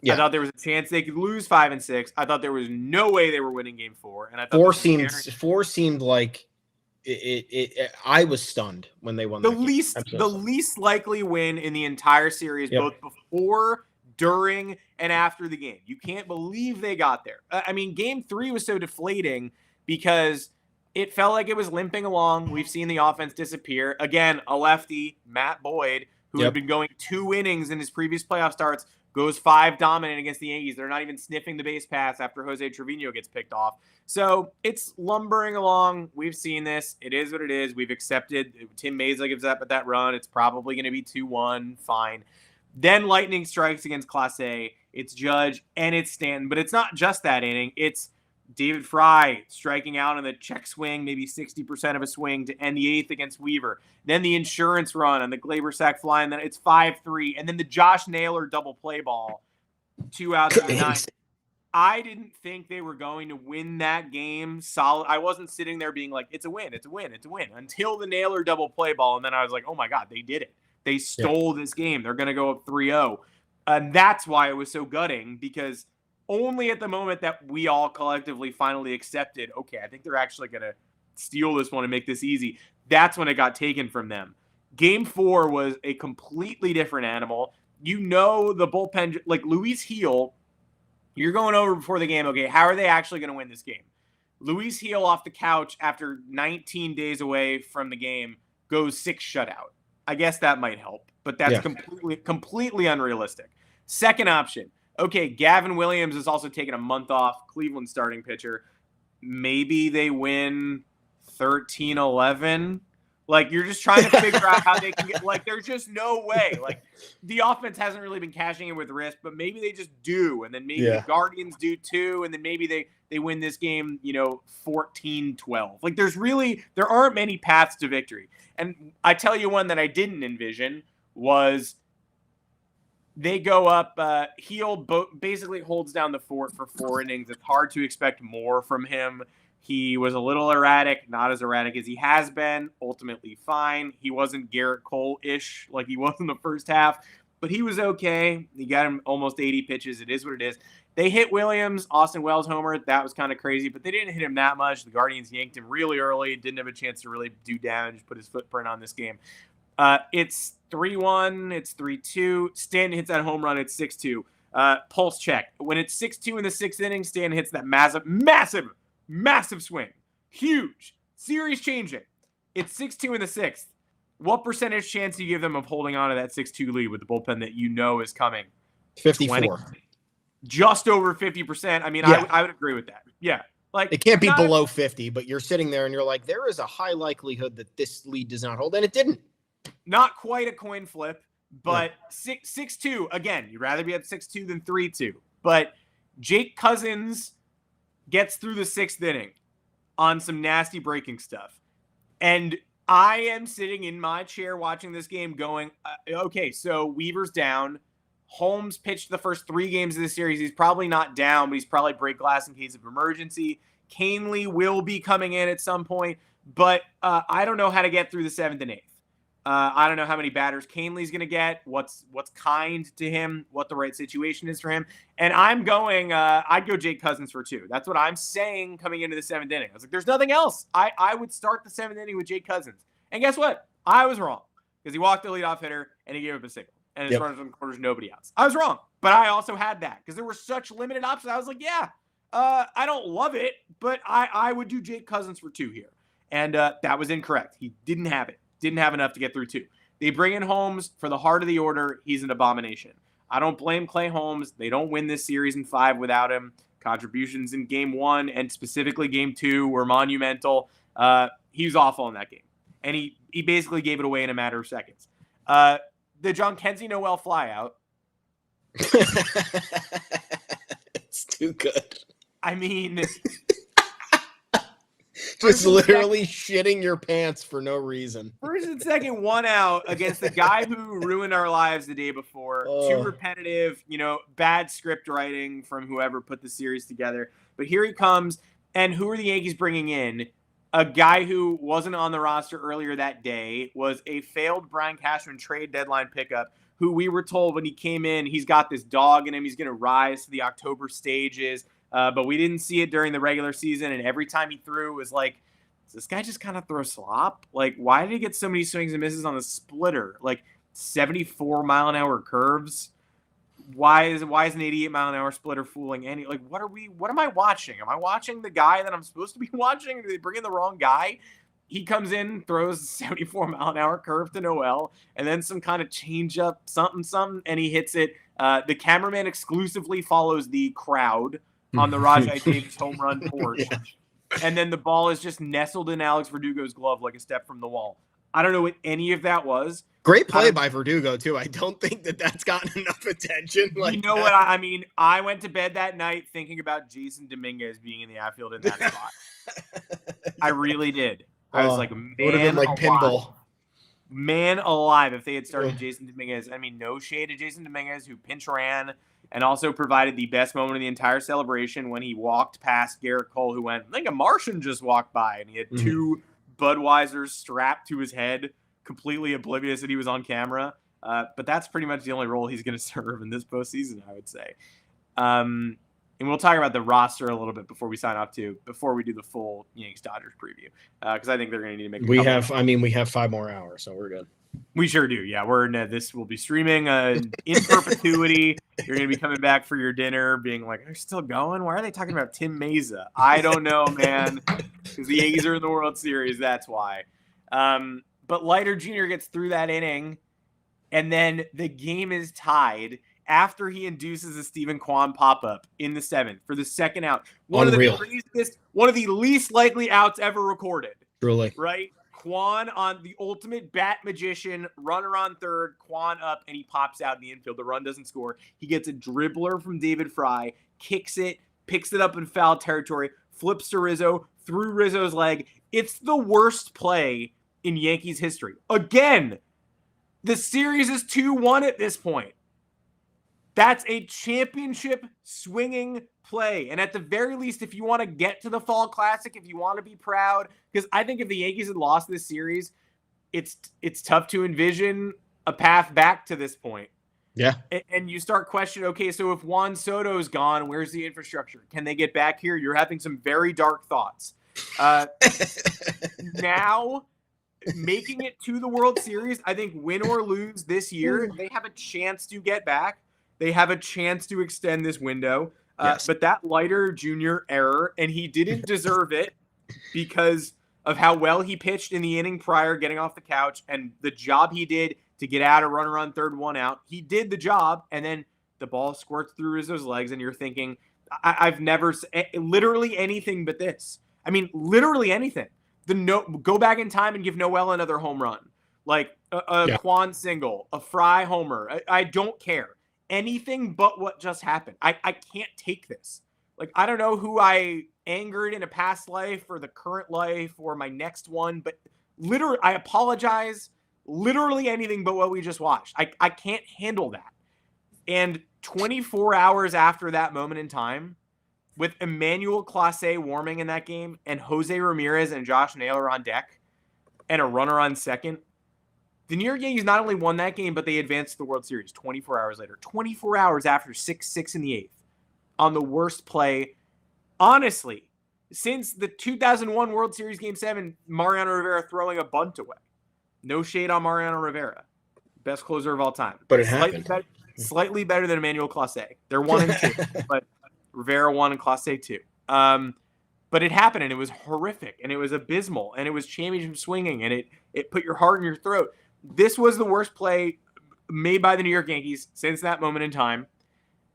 Yeah. I thought there was a chance they could lose 5 and 6. I thought there was no way they were winning Game 4, and I thought 4 seemed like I was stunned when they won the least likely win in the entire series, both before, during, and after the game. You can't believe they got there. I mean, Game 3 was so deflating because it felt like it was limping along. We've seen the offense disappear. Again, a lefty, Matt Boyd, who had been going 2 innings in his previous playoff starts, goes 5 dominant against the Yankees. They're not even sniffing the base pass after Jose Trevino gets picked off. So it's lumbering along. We've seen this. It is what it is. We've accepted. Tim Mesa gives up at that run. It's probably going to be 2-1. Fine. Then lightning strikes against Clase. It's Judge and it's Stanton. But it's not just that inning. It's David Fry striking out on the check swing, maybe 60% of a swing to end the 8th against Weaver. Then the insurance run on the Glaber sack fly, and then it's 5-3. And then the Josh Naylor double play ball, 2 outs of the 9th. I didn't think they were going to win that game solid. I wasn't sitting there being like, it's a win, it's a win, it's a win, until the Naylor double play ball. And then I was like, oh my God, they did it. They stole this game. They're going to go up 3-0. And that's why it was so gutting, because only at the moment that we all collectively finally accepted, okay, I think they're actually going to steal this one and make this easy. That's when it got taken from them. Game 4 was a completely different animal. The bullpen, like Luis Gil, you're going over before the game, okay, how are they actually going to win this game? Luis Gil off the couch after 19 days away from the game goes 6 shutout. I guess that might help, but that's completely unrealistic. Second option, okay, Gavin Williams is also taking a month off, Cleveland starting pitcher. Maybe they win 13-11. Like, you're just trying to figure out how they can get, like, there's just no way. Like, the offense hasn't really been cashing in with risk, but maybe they just do. And then maybe the Guardians do too. And then maybe they win this game, 14-12. Like, there aren't many paths to victory. And I tell you one that I didn't envision was they go up. Gil basically holds down the fort for 4 innings. It's hard to expect more from him. He was a little erratic, not as erratic as he has been. Ultimately fine. He wasn't Garrett Cole-ish like he was in the first half, but he was okay. He got him almost 80 pitches. It is what it is. They hit Williams, Austin Wells homer. That was kind of crazy, but they didn't hit him that much. The Guardians yanked him really early. Didn't have a chance to really do damage, put his footprint on this game. It's 3-1. It's 3-2. Stanton hits that home run. It's 6-2. Pulse check. When it's 6-2 in the 6th inning, Stanton hits that massive swing. Huge. Series changing. It's 6-2 in the 6th. What percentage chance do you give them of holding on to that 6-2 lead with the bullpen that is coming? 54. 20? Just over 50%. I mean, I would agree with that. Yeah. Like, it can't be below 50, but you're sitting there and you're like, there is a high likelihood that this lead does not hold, and it didn't. Not quite a coin flip, but 6-2. Again, you'd rather be at 6-2 than 3-2. But Jake Cousins gets through the 6th inning on some nasty breaking stuff. And I am sitting in my chair watching this game going, okay, so Weaver's down. Holmes pitched the first 3 games of the series. He's probably not down, but he's probably break glass in case of emergency. Canely will be coming in at some point, but I don't know how to get through the 7th and 8th. I don't know how many batters Canley's going to get, what's kind to him, what the right situation is for him. And I'm going, I'd go Jake Cousins for 2. That's what I'm saying coming into the 7th inning. I was like, there's nothing else. I would start the 7th inning with Jake Cousins. And guess what? I was wrong because he walked the leadoff hitter and he gave up a single. And his runners on the corners, nobody else. I was wrong, but I also had that because there were such limited options. I was like, yeah, I don't love it, but I would do Jake Cousins for 2 here. And that was incorrect. He didn't have it. Didn't have enough to get through 2. They bring in Holmes for the heart of the order. He's an abomination. I don't blame Clay Holmes. They don't win this series in 5 without him. Contributions in game 1 and specifically game 2 were monumental. He was awful in that game. And he basically gave it away in a matter of seconds. The John Kenzie Noel flyout. It's too good. I mean, just literally shitting your pants for no reason. First and second, 1 out against the guy who ruined our lives the day before. Too repetitive, bad script writing from whoever put the series together. But here he comes. And who are the Yankees bringing in? A guy who wasn't on the roster earlier that day, was a failed Brian Cashman trade deadline pickup, who we were told when he came in, he's got this dog in him. He's going to rise to the October stages. But we didn't see it during the regular season. And every time he threw, it was like, does this guy just kind of throw slop? Like, why did he get so many swings and misses on the splitter? Like 74-mile-an-hour curves. Why is an 88-mile-an-hour splitter fooling any? Like, what am I watching? Am I watching the guy that I'm supposed to be watching? Did they bring in the wrong guy? He comes in, throws a 74-mile-an-hour curve to Noel, and then some kind of change-up, something, and he hits it. The cameraman exclusively follows the crowd on the Rajai Davis home run porch. Yeah. And then the ball is just nestled in Alex Verdugo's glove like a step from the wall. I don't know what any of that was. Great play by Verdugo, too. I don't think that's gotten enough attention. Like, you know what? I mean, I went to bed that night thinking about Jason Dominguez being in the outfield in that spot. I really did. I was like, man, it would have been like pinball. Man alive if they had started Jason Dominguez. I mean, no shade to Jason Dominguez, who pinch ran and also provided the best moment of the entire celebration when he walked past Garrett Cole, who went, I think a Martian just walked by, and he had 2 Budweisers strapped to his head, completely oblivious that he was on camera. But that's pretty much the only role he's going to serve in this postseason, I would say. And we'll talk about the roster a little bit before we sign off too, before we do the full Yanks-Dodgers preview, because I think they're going to need to make. We have 5 more hours, so we're good. We sure do. Yeah, this will be streaming in perpetuity. You're going to be coming back for your dinner, being like, "They're still going? Why are they talking about Tim Meza?" I don't know, man. Because the Yankees are in the World Series, that's why. But Leiter Jr. gets through that inning, and then the game is tied after he induces a Stephen Kwan pop-up in the 7th for the second out. One of the least likely outs ever recorded. Truly. Right? Kwan on the ultimate bat magician, runner on third, Kwan up, and he pops out in the infield. The run doesn't score. He gets a dribbler from David Fry, kicks it, picks it up in foul territory, flips to Rizzo, through Rizzo's leg. It's the worst play in Yankees history. Again, the series is 2-1 at this point. That's a championship swinging play. And at the very least, if you want to get to the Fall Classic, if you want to be proud, because I think if the Yankees had lost this series, it's tough to envision a path back to this point. Yeah. And you start questioning, okay, so if Juan Soto is gone, where's the infrastructure? Can they get back here? You're having some very dark thoughts. Now, making it to the World Series, I think win or lose this year, they have a chance to get back. They have a chance to extend this window. Yes. But that Leiter Jr. error, and he didn't deserve it because of how well he pitched in the inning prior, getting off the couch, and the job he did to get out a runner on third, 1 out. He did the job, and then the ball squirts through Rizzo's legs, and you're thinking, I've never literally anything but this. I mean, literally anything. Go back in time and give Noel another home run, like a Kwan single, a Fry homer. I don't care. Anything but what just happened. I can't take this. Like, I don't know who I angered in a past life or the current life or my next one, but literally, I apologize. Literally anything but what we just watched. I can't handle that. And 24 hours after that moment in time, with Emmanuel Clase warming in that game and Jose Ramirez and Josh Naylor on deck and a runner on second, The New York Yankees not only won that game, but they advanced to the World Series 24 hours later. 24 hours after 6-6 in the 8th on the worst play, honestly, since the 2001 World Series Game 7, Mariano Rivera throwing a bunt away. No shade on Mariano Rivera. Best closer of all time. But it happened. Slightly better than Emmanuel Clase. They're 1 and 2, but Rivera 1 and Clase 2. But it happened, and it was horrific, and it was abysmal, and it was championship swinging, and it put your heart in your throat. This was the worst play made by the New York Yankees since that moment in time.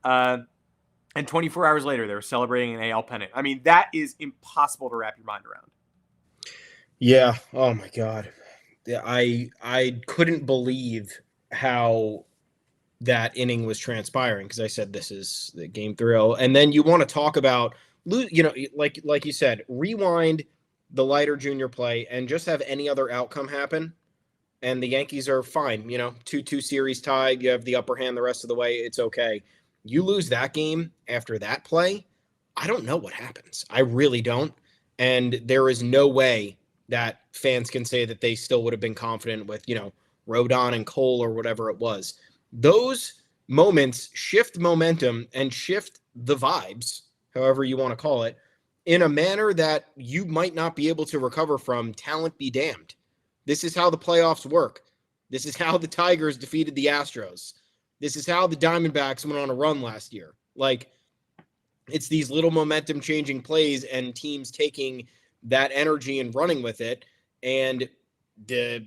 And 24 hours later, they were celebrating an AL pennant. I mean, that is impossible to wrap your mind around. Yeah. Oh my God. Yeah, I couldn't believe how that inning was transpiring, because I said this is the game 3-0. And then you want to talk about, like you said, rewind the Leiter Jr. play and just have any other outcome happen, and the Yankees are fine. 2-2 series tied. You have the upper hand the rest of the way. It's okay. You lose that game after that play, I don't know what happens. I really don't. And there is no way that fans can say that they still would have been confident with, Rodon and Cole or whatever it was. Those moments shift momentum and shift the vibes, however you want to call it, in a manner that you might not be able to recover from. Talent be damned. This is how the playoffs work. This is how the Tigers defeated the Astros. This is how the Diamondbacks went on a run last year. Like, it's these little momentum changing plays and teams taking that energy and running with it. And the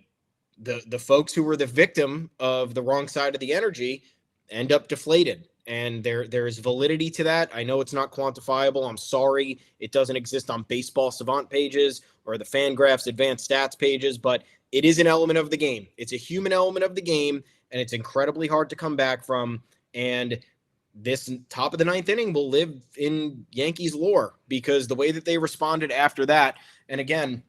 folks who were the victim of the wrong side of the energy end up deflated. And there is validity to that. I know it's not quantifiable. I'm sorry it doesn't exist on Baseball Savant pages or the Fangraphs advanced stats pages, but it is an element of the game. It's a human element of the game, and it's incredibly hard to come back from. And this top of the 9th inning will live in Yankees lore, because the way that they responded after that, and again,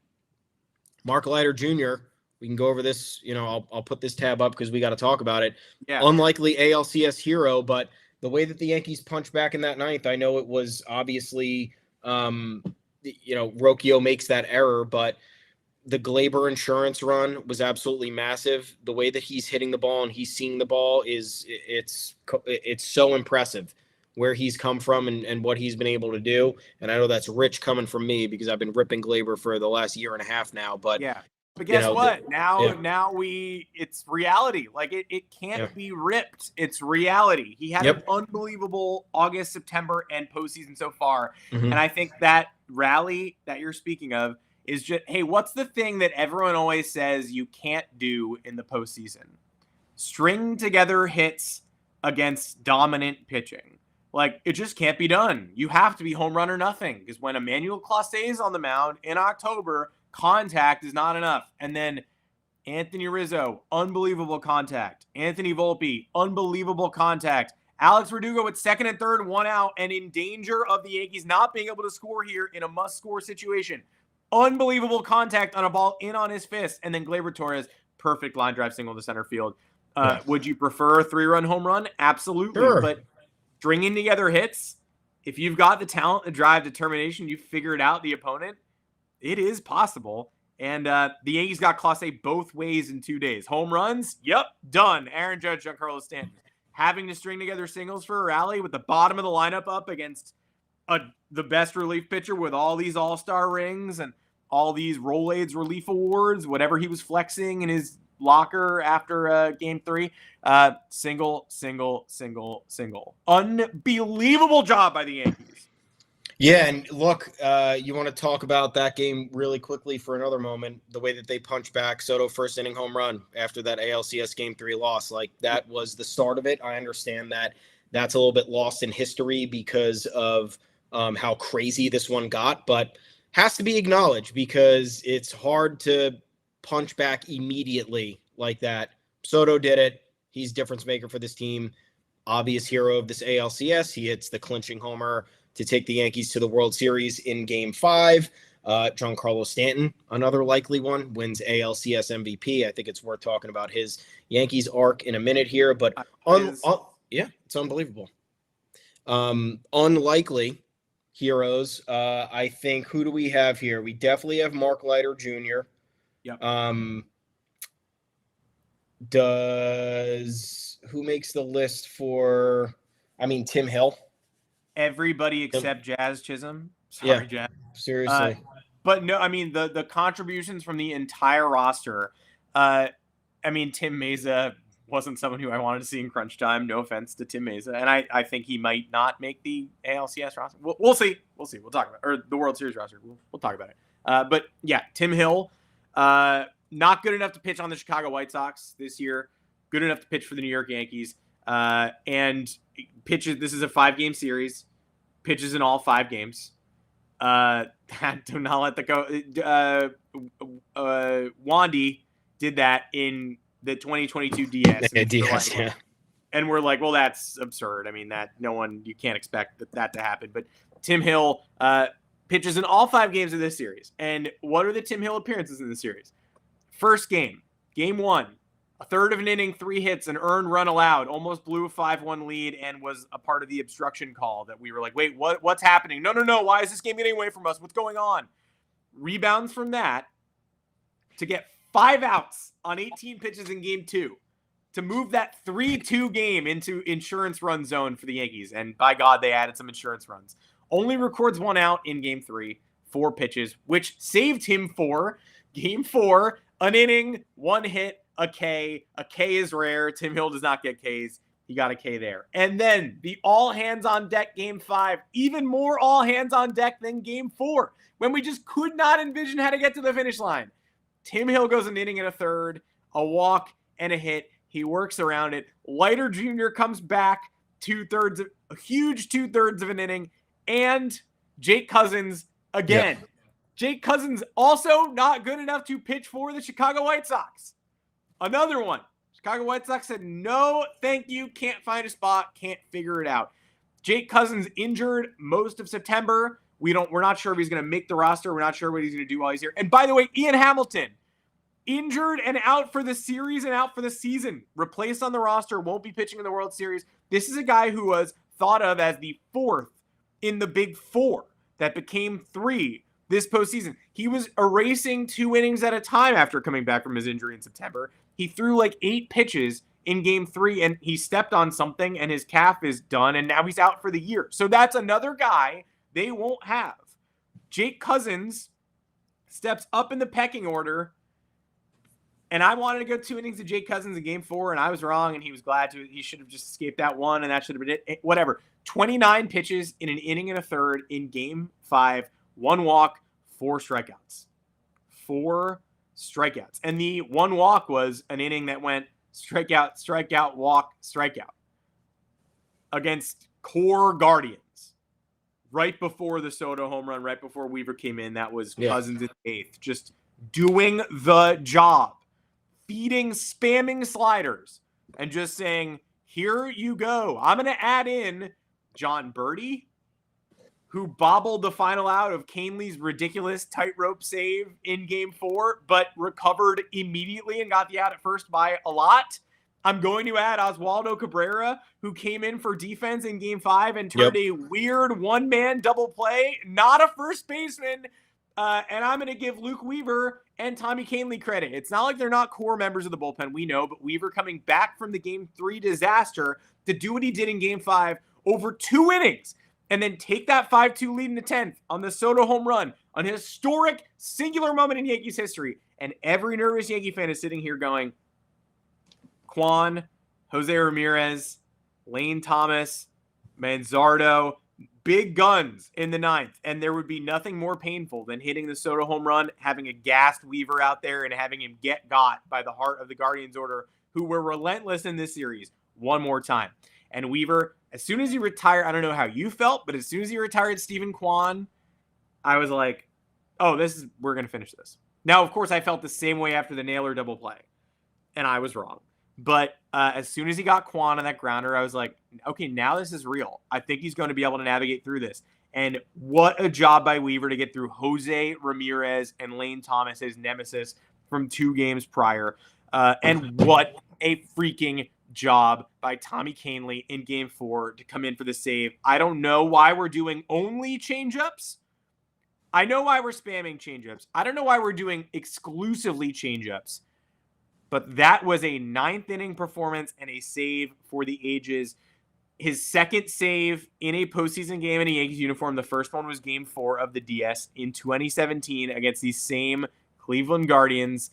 Mark Leiter Jr., we can go over this, I'll put this tab up because we got to talk about it. Yeah. Unlikely ALCS hero, but the way that the Yankees punched back in that 9th, I know it was obviously, Rocchio makes that error, but the Glaber insurance run was absolutely massive. The way that he's hitting the ball and he's seeing the ball it's so impressive where he's come from and what he's been able to do. And I know that's rich coming from me because I've been ripping Glaber for the last year and a half now, but yeah. But guess what? Now it's reality. Like it can't be ripped. It's reality. He had an unbelievable August, September, and postseason so far. Mm-hmm. And I think that rally that you're speaking of is just, hey, what's the thing that everyone always says you can't do in the postseason? String together hits against dominant pitching. Like, it just can't be done. You have to be home run or nothing, because when Emmanuel Clase is on the mound in October, contact is not enough. And then Anthony Rizzo, unbelievable contact. Anthony Volpe, unbelievable contact. Alex Verdugo at second and third, 1 out, and in danger of the Yankees not being able to score here in a must-score situation. Unbelievable contact on a ball in on his fist. And then Gleyber Torres, perfect line drive single to center field. Would you prefer a 3-run home run? Absolutely. Sure. But stringing together hits, if you've got the talent, the drive, determination, you figured out the opponent, it is possible. And the Yankees got Clase both ways in 2 days. Home runs? Yep, done. Aaron Judge, Giancarlo Stanton. Having to string together singles for a rally with the bottom of the lineup up against the best relief pitcher with all these all-star rings and all these Rolaids relief awards, whatever he was flexing in his locker after game 3. Single. Unbelievable job by the Yankees. Yeah, and look, you want to talk about that game really quickly for another moment, the way that they punched back. Soto first inning home run after that ALCS game 3 loss. Like, that was the start of it. I understand that that's a little bit lost in history because of how crazy this one got, but has to be acknowledged because it's hard to punch back immediately like that. Soto did it. He's difference maker for this team. Obvious hero of this ALCS. He hits the clinching homer to take the Yankees to the World Series in Game 5. Giancarlo Stanton, another likely one, wins ALCS MVP. I think it's worth talking about his Yankees arc in a minute here, but it's unbelievable. Unlikely heroes. I think, who do we have here? We definitely have Mark Leiter Jr. Yep. Who makes the list for, Tim Hill? Everybody except Jazz Chisholm. Sorry, Jazz. Seriously. But no, the contributions from the entire roster. Tim Mesa wasn't someone who I wanted to see in crunch time. No offense to Tim Mesa. And I think he might not make the ALCS roster. We'll see. We'll see. We'll talk about it. Or the World Series roster. We'll talk about it. But yeah, Tim Hill, not good enough to pitch on the Chicago White Sox this year. Good enough to pitch for the New York Yankees. And pitches. This is a 5-game series. Pitches in all 5 games. Do not let that go. Wandy did that in the 2022 DS. DS, yeah. And we're like, well, that's absurd. You can't expect that to happen. But Tim Hill pitches in all 5 games of this series. And what are the Tim Hill appearances in the series? First game, game 1, a third of an inning, 3 hits, an earned run allowed, almost blew a 5-1 lead, and was a part of the obstruction call that we were like, wait, what's happening? No. Why is this game getting away from us? What's going on? Rebounds from that to get 5 outs on 18 pitches in game 2 to move that 3-2 game into insurance run zone for the Yankees. And by God, they added some insurance runs. Only records 1 out in game 3, 4 pitches, which saved him for game 4, an inning, 1 hit, a K. A K is rare. Tim Hill does not get Ks. He got a K there. And then the all hands on deck game 5, even more all hands on deck than game 4, when we just could not envision how to get to the finish line. Tim Hill goes an inning and a third, a walk and a hit. He works around it. Leiter Jr. comes back a huge 2/3 of an inning, and Jake Cousins again. Yep. Jake Cousins also not good enough to pitch for the Chicago White Sox. Another one. Chicago White Sox said, no, thank you. Can't find a spot. Can't figure it out. Jake Cousins injured most of September. We're not sure if he's going to make the roster. We're not sure what he's going to do while he's here. And by the way, Ian Hamilton, injured and out for the series and out for the season. Replaced on the roster, won't be pitching in the World Series. This is a guy who was thought of as the 4th in the big 4 that became 3 this postseason. He was erasing 2 innings at a time after coming back from his injury in September. He threw like 8 pitches in game 3, and he stepped on something, and his calf is done, and now he's out for the year. So that's another guy they won't have. Jake Cousins steps up in the pecking order, and I wanted to go 2 innings of Jake Cousins in game 4, and I was wrong, and he was glad to. He should have just escaped that one, and that should have been it. Whatever. 29 pitches in an inning and a third in game 5, 1 walk, 4 strikeouts. 4 strikeouts. And the 1 walk was an inning that went strikeout, strikeout, walk, strikeout against core Guardians right before the Soto home run, right before Weaver came in. That was Cousins in the 8th, just doing the job, spamming sliders, and just saying, here you go. I'm going to add in John Birdie, who bobbled the final out of Canley's ridiculous tightrope save in game 4, but recovered immediately and got the out at first by a lot. I'm going to add Oswaldo Cabrera, who came in for defense in game 5 and turned a weird one-man double play, not a first baseman. And I'm going to give Luke Weaver and Tommy Canley credit. It's not like they're not core members of the bullpen, we know, but Weaver coming back from the game 3 disaster to do what he did in game 5 over 2 innings. And then take that 5-2 lead in the 10th on the Soto home run, an historic singular moment in Yankees history. And every nervous Yankee fan is sitting here going, Juan, Jose Ramirez, Lane Thomas, Manzardo, big guns in the 9th. And there would be nothing more painful than hitting the Soto home run, having a gassed Weaver out there, and having him get got by the heart of the Guardians order, who were relentless in this series one more time. And Weaver, as soon as he retired, I don't know how you felt, but as soon as he retired Stephen Kwan, I was like, oh, we're going to finish this. Now, of course, I felt the same way after the Naylor double play, and I was wrong. But as soon as he got Kwan on that grounder, I was like, okay, now this is real. I think he's going to be able to navigate through this. And what a job by Weaver to get through Jose Ramirez and Lane Thomas, his nemesis from 2 games prior. And what a freaking job by Tommy Canley in game 4 to come in for the save. I don't know why we're doing only changeups. I know why we're spamming changeups. I don't know why we're doing exclusively changeups. but that was a 9th inning performance and a save for the ages. His second save in a postseason game in a Yankees uniform. The first one was Game 4 of the DS in 2017 against these same Cleveland Guardians.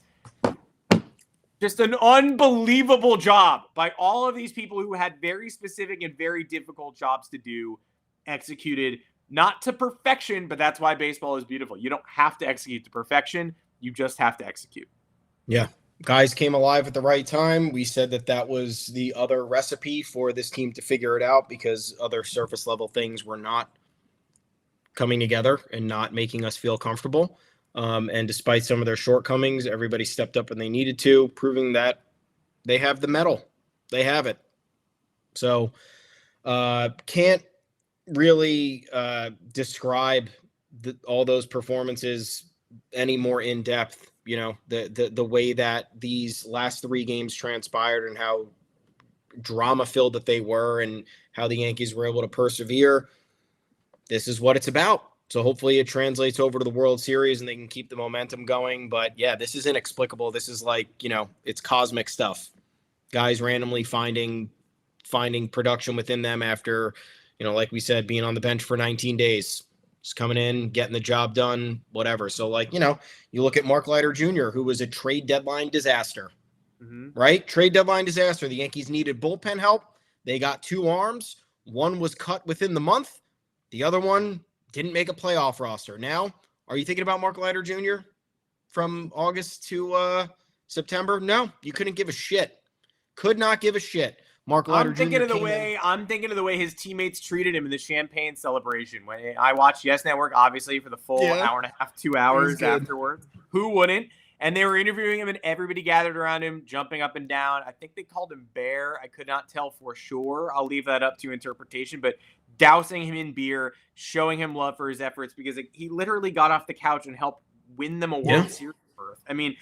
Just an unbelievable job by all of these people who had very specific and very difficult jobs to do, executed not to perfection, but that's why baseball is beautiful. You don't have to execute to perfection. You just have to execute. Yeah. Guys came alive at the right time. We said that was the other recipe for this team to figure it out because other surface level things were not coming together and not making us feel comfortable. And despite some of their shortcomings, everybody stepped up when they needed to, proving that they have the mettle. They have it. So can't really describe all those performances any more in depth. You know, the way that these last 3 games transpired and how drama-filled that they were and how the Yankees were able to persevere. This is what it's about. So hopefully it translates over to the World Series and they can keep the momentum going. But yeah, this is inexplicable. This is like, you know, it's cosmic stuff. Guys randomly finding production within them after, you know, like we said, being on the bench for 19 days, just coming in, getting the job done, whatever. So like, you know, you look at Mark Leiter Jr., who was a trade deadline disaster, right? Trade deadline disaster. The Yankees needed bullpen help. They got 2 arms. One was cut within the month. The other one didn't make a playoff roster. Now, are you thinking about Mark Leiter Jr. from August to September? No, you couldn't give a shit. Could not give a shit. Mark Leiter Jr. I'm thinking of the way his teammates treated him in the champagne celebration. When I watched Yes Network, obviously, for the full hour and a half, 2 hours afterwards. Who wouldn't? And they were interviewing him, and everybody gathered around him, jumping up and down. I think they called him Bear. I could not tell for sure. I'll leave that up to interpretation. But dousing him in beer, showing him love for his efforts, because he literally got off the couch and helped win them a World Series berth. I mean,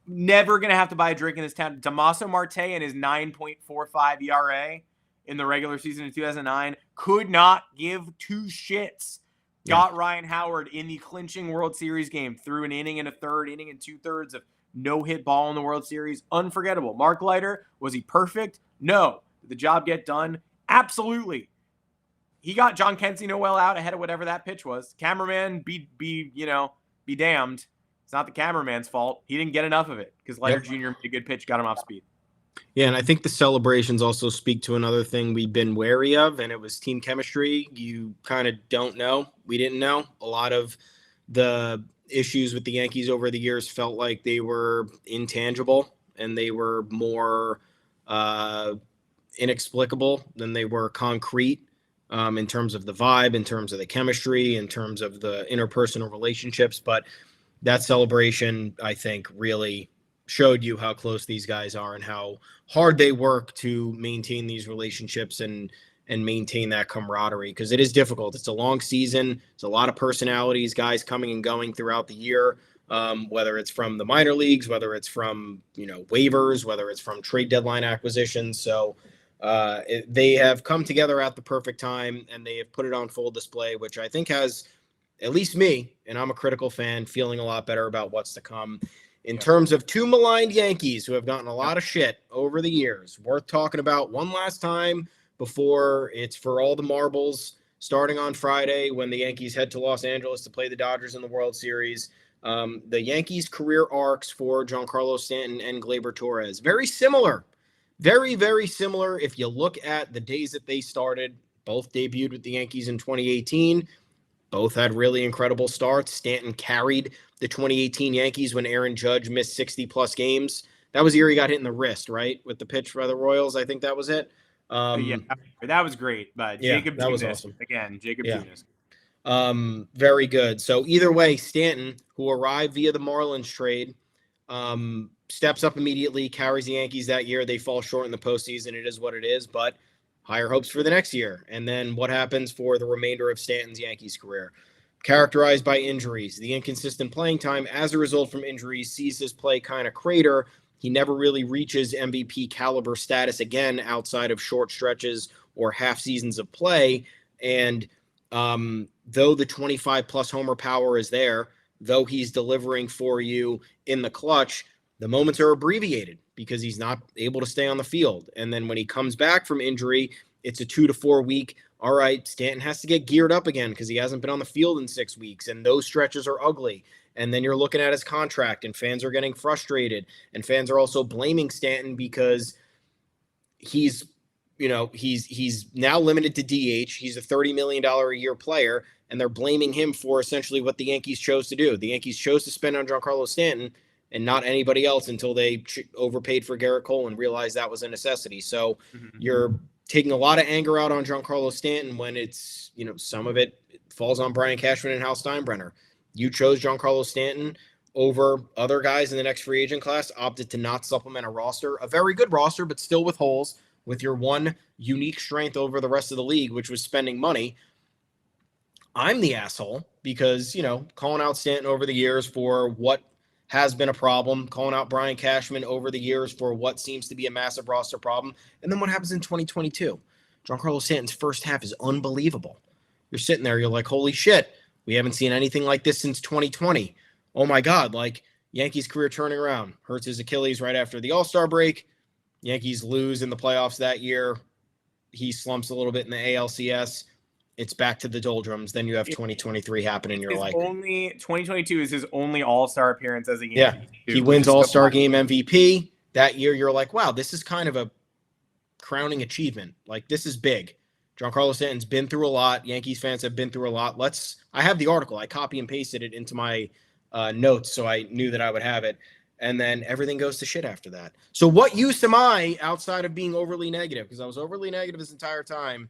never going to have to buy a drink in this town. Damaso Marte and his 9.45 ERA in the regular season in 2009 could not give 2 shits. Got Ryan Howard in the clinching World Series game through an inning and a third, inning and 2/3 of no-hit ball in the World Series. Unforgettable. Mark Leiter, was he perfect? No. Did the job get done? Absolutely. He got John Kensey Noel out ahead of whatever that pitch was. Cameraman, be damned. It's not the cameraman's fault. He didn't get enough of it because Leiter Jr. made a good pitch, got him off speed. Yeah, and I think the celebrations also speak to another thing we've been wary of, and it was team chemistry. You kind of don't know. We didn't know. A lot of the issues with the Yankees over the years felt like they were intangible and they were more inexplicable than they were concrete in terms of the vibe, in terms of the chemistry, in terms of the interpersonal relationships. But that celebration, I think, really showed you how close these guys are and how hard they work to maintain these relationships and maintain that camaraderie, because it is difficult. It's a long season. It's a lot of personalities, guys coming and going throughout the year, whether it's from the minor leagues, whether it's from, waivers, whether it's from trade deadline acquisitions. So they have come together at the perfect time, and they have put it on full display, which I think has at least me, and I'm a critical fan, feeling a lot better about what's to come. In terms of 2 maligned Yankees who have gotten a lot of shit over the years, worth talking about one last time before it's for all the marbles, starting on Friday when the Yankees head to Los Angeles to play the Dodgers in the World Series. The Yankees' career arcs for Giancarlo Stanton and Gleyber Torres, very similar. Very, very similar. If you look at the days that they started, both debuted with the Yankees in 2018. Both had really incredible starts. Stanton carried the 2018 Yankees when Aaron Judge missed 60-plus games. That was the year he got hit in the wrist, right? With the pitch by the Royals. I think that was it. That was great. But Jacob that was Junis, awesome. Again, Jacob Junis. Very good. So either way, Stanton, who arrived via the Marlins trade, steps up immediately, carries the Yankees that year. They fall short in the postseason. It is what it is, but higher hopes for the next year. And then what happens for the remainder of Stanton's Yankees career? Characterized by injuries, the inconsistent playing time as a result from injuries sees his play kind of crater. He never really reaches MVP caliber status again outside of short stretches or half seasons of play. And though the 25-plus homer power is there, though he's delivering for you in the clutch, the moments are abbreviated because he's not able to stay on the field. And then when he comes back from injury, it's a 2 to 4 week. All right, Stanton has to get geared up again because he hasn't been on the field in 6 weeks. And those stretches are ugly. And then you're looking at his contract and fans are getting frustrated. And fans are also blaming Stanton because he's now limited to DH. He's a $30 million a year player. And they're blaming him for essentially what the Yankees chose to do. The Yankees chose to spend on Giancarlo Stanton and not anybody else until they overpaid for Garrett Cole and realized that was a necessity. So you're taking a lot of anger out on Giancarlo Stanton when it's, some of it falls on Brian Cashman and Hal Steinbrenner. You chose Giancarlo Stanton over other guys in the next free agent class, opted to not supplement a roster, a very good roster, but still with holes, with your one unique strength over the rest of the league, which was spending money. I'm the asshole because, calling out Stanton over the years for what has been a problem, calling out Brian Cashman over the years for what seems to be a massive roster problem. And then what happens in 2022? Giancarlo Stanton's first half is unbelievable. You're sitting there, you're like, holy shit, we haven't seen anything like this since 2020. Oh my God, Yankees career turning around. Hurts his Achilles right after the All-Star break. Yankees lose in the playoffs that year. He slumps a little bit in the ALCS. It's back to the doldrums. Then you have 2023 happen, and you're like, 2022 is his only All-Star appearance as a Yankee. Yeah, he wins All-Star Game MVP. That year, you're like, wow, this is kind of a crowning achievement. This is big. Giancarlo Stanton's been through a lot. Yankees fans have been through a lot. I have the article. I copy and pasted it into my notes, so I knew that I would have it. And then everything goes to shit after that. So what use am I outside of being overly negative? Because I was overly negative this entire time.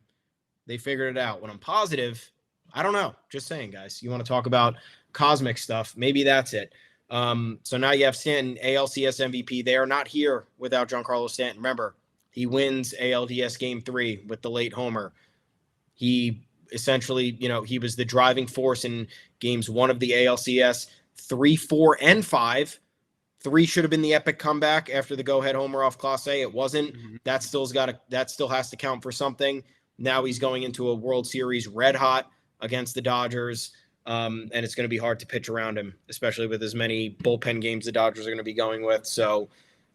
They figured it out. When I'm positive, I don't know. Just saying, guys. You want to talk about cosmic stuff? Maybe that's it. So now you have Stanton, ALCS MVP. They are not here without Giancarlo Stanton. Remember, he wins ALDS Game 3 with the late homer. He essentially, he was the driving force in Games 1 of the ALCS, 3, 4, and 5. 3 should have been the epic comeback after the go-ahead homer off Clase. It wasn't. That still has to count for something. Now he's going into a World Series red hot against the Dodgers, and it's going to be hard to pitch around him, especially with as many bullpen games the Dodgers are going to be going with. So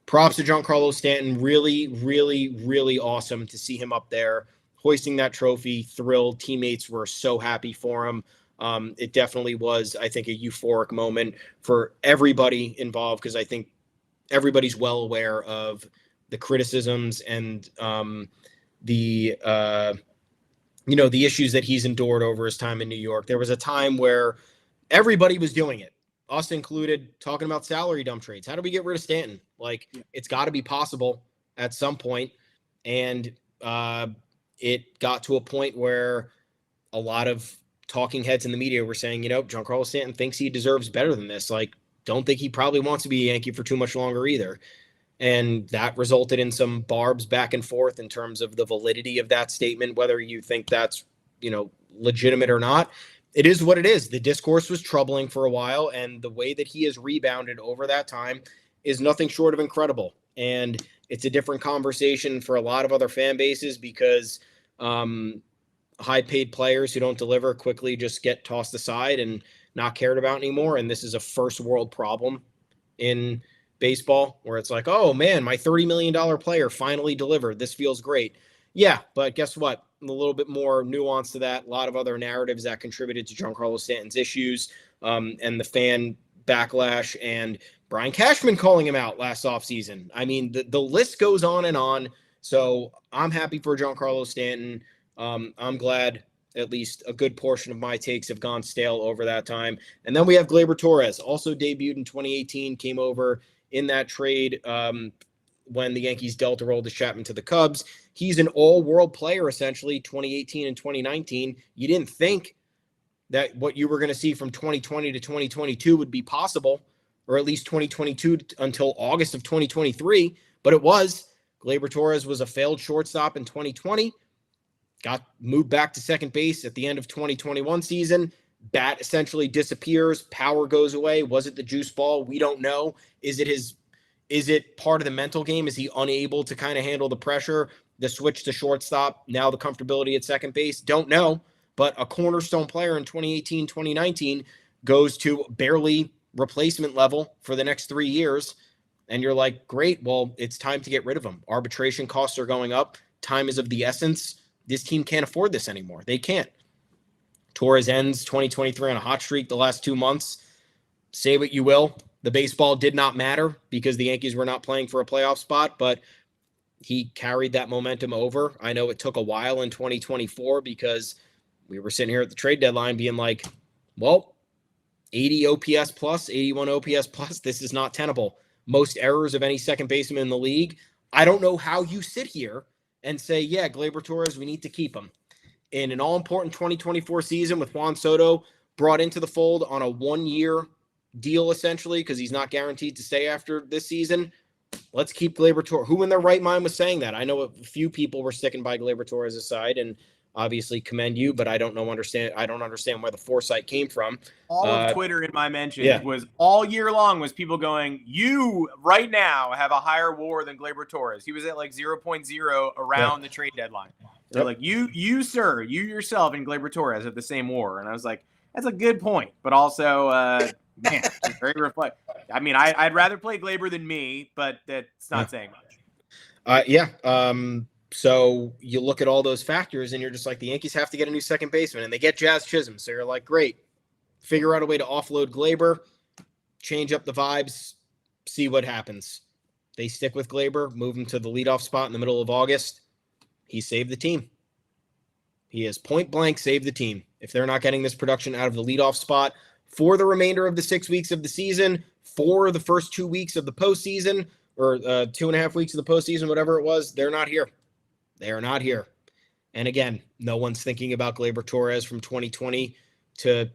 props to Giancarlo Stanton. Really, really, really awesome to see him up there, hoisting that trophy, thrilled. Teammates were so happy for him. It definitely was, I think, a euphoric moment for everybody involved because I think everybody's well aware of the criticisms and the issues that he's endured over his time in New York. There was a time where everybody was doing it, us included, talking about salary dump trades. How do we get rid of Stanton? It's got to be possible at some point. And it got to a point where a lot of talking heads in the media were saying, Giancarlo Stanton thinks he deserves better than this. Don't think he probably wants to be a Yankee for too much longer either. And that resulted in some barbs back and forth in terms of the validity of that statement, whether you think that's, legitimate or not. It is what it is. The discourse was troubling for a while, and the way that he has rebounded over that time is nothing short of incredible. And it's a different conversation for a lot of other fan bases because high-paid players who don't deliver quickly just get tossed aside and not cared about anymore. And this is a first-world problem in baseball where it's like, oh man, my $30 million player finally delivered. This feels great. Yeah, but guess what? A little bit more nuance to that. A lot of other narratives that contributed to Giancarlo Stanton's issues and the fan backlash and Brian Cashman calling him out last offseason. I mean, the list goes on and on. So I'm happy for Giancarlo Stanton. I'm glad at least a good portion of my takes have gone stale over that time. And then we have Gleyber Torres, also debuted in 2018, came over in that trade when the Yankees dealt Aroldis Chapman to the Cubs. He's an all-world player, essentially, 2018 and 2019. You didn't think that what you were going to see from 2020 to 2022 would be possible, or at least 2022 until August of 2023, but it was. Gleyber Torres was a failed shortstop in 2020, got moved back to second base at the end of 2021 season. Bat essentially disappears. Power goes away. Was it the juice ball? We don't know. Is it part of the mental game? Is he unable to kind of handle the pressure? The switch to shortstop, now the comfortability at second base? Don't know. But a cornerstone player in 2018, 2019 goes to barely replacement level for the next 3 years. And you're like, great, well, it's time to get rid of him. Arbitration costs are going up. Time is of the essence. This team can't afford this anymore. They can't. Torres ends 2023 on a hot streak the last 2 months. Say what you will. The baseball did not matter because the Yankees were not playing for a playoff spot, but he carried that momentum over. I know it took a while in 2024 because we were sitting here at the trade deadline being like, well, 80 OPS plus, 81 OPS plus, this is not tenable. Most errors of any second baseman in the league. I don't know how you sit here and say, yeah, Gleyber Torres, we need to keep him. In an all-important 2024 season with Juan Soto brought into the fold on a 1-year deal, essentially, because he's not guaranteed to stay after this season, let's keep Gleyber Torres. Who in their right mind was saying that? I know a few people were sticking by Gleyber Torres' side, and obviously commend you, but I don't understand where the foresight came from. All of Twitter in my mentions was all year long was people going, you right now have a higher WAR than Gleyber Torres. He was at like 0.0 around the trade deadline. They're like, you, sir, you yourself and Gleyber Torres have the same WAR. And I was like, that's a good point. But also, man, it's very reflect. I mean, I'd rather play Gleyber than me, but that's not saying much. So you look at all those factors and you're just like, the Yankees have to get a new second baseman, and they get Jazz Chisholm. So you're like, great, figure out a way to offload Gleyber, change up the vibes, see what happens. They stick with Gleyber, move him to the leadoff spot in the middle of August. He saved the team. He has point blank saved the team. If they're not getting this production out of the leadoff spot for the remainder of the 6 weeks of the season, for the first 2 weeks of the postseason, or 2.5 weeks of the postseason, whatever it was, they're not here. They are not here. And again, no one's thinking about Gleyber Torres from 2020 to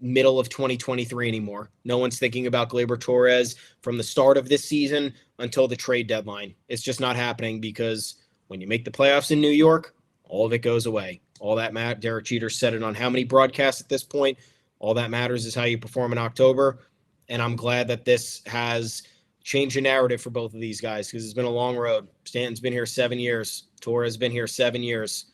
middle of 2023 anymore. No one's thinking about Gleyber Torres from the start of this season until the trade deadline. It's just not happening because when you make the playoffs in New York, all of it goes away. All that matters. Derek Jeter said it on how many broadcasts at this point. All that matters is how you perform in October. And I'm glad that this has changed the narrative for both of these guys because it's been a long road. Stanton's been here 7 years. Torres has been here 7 years.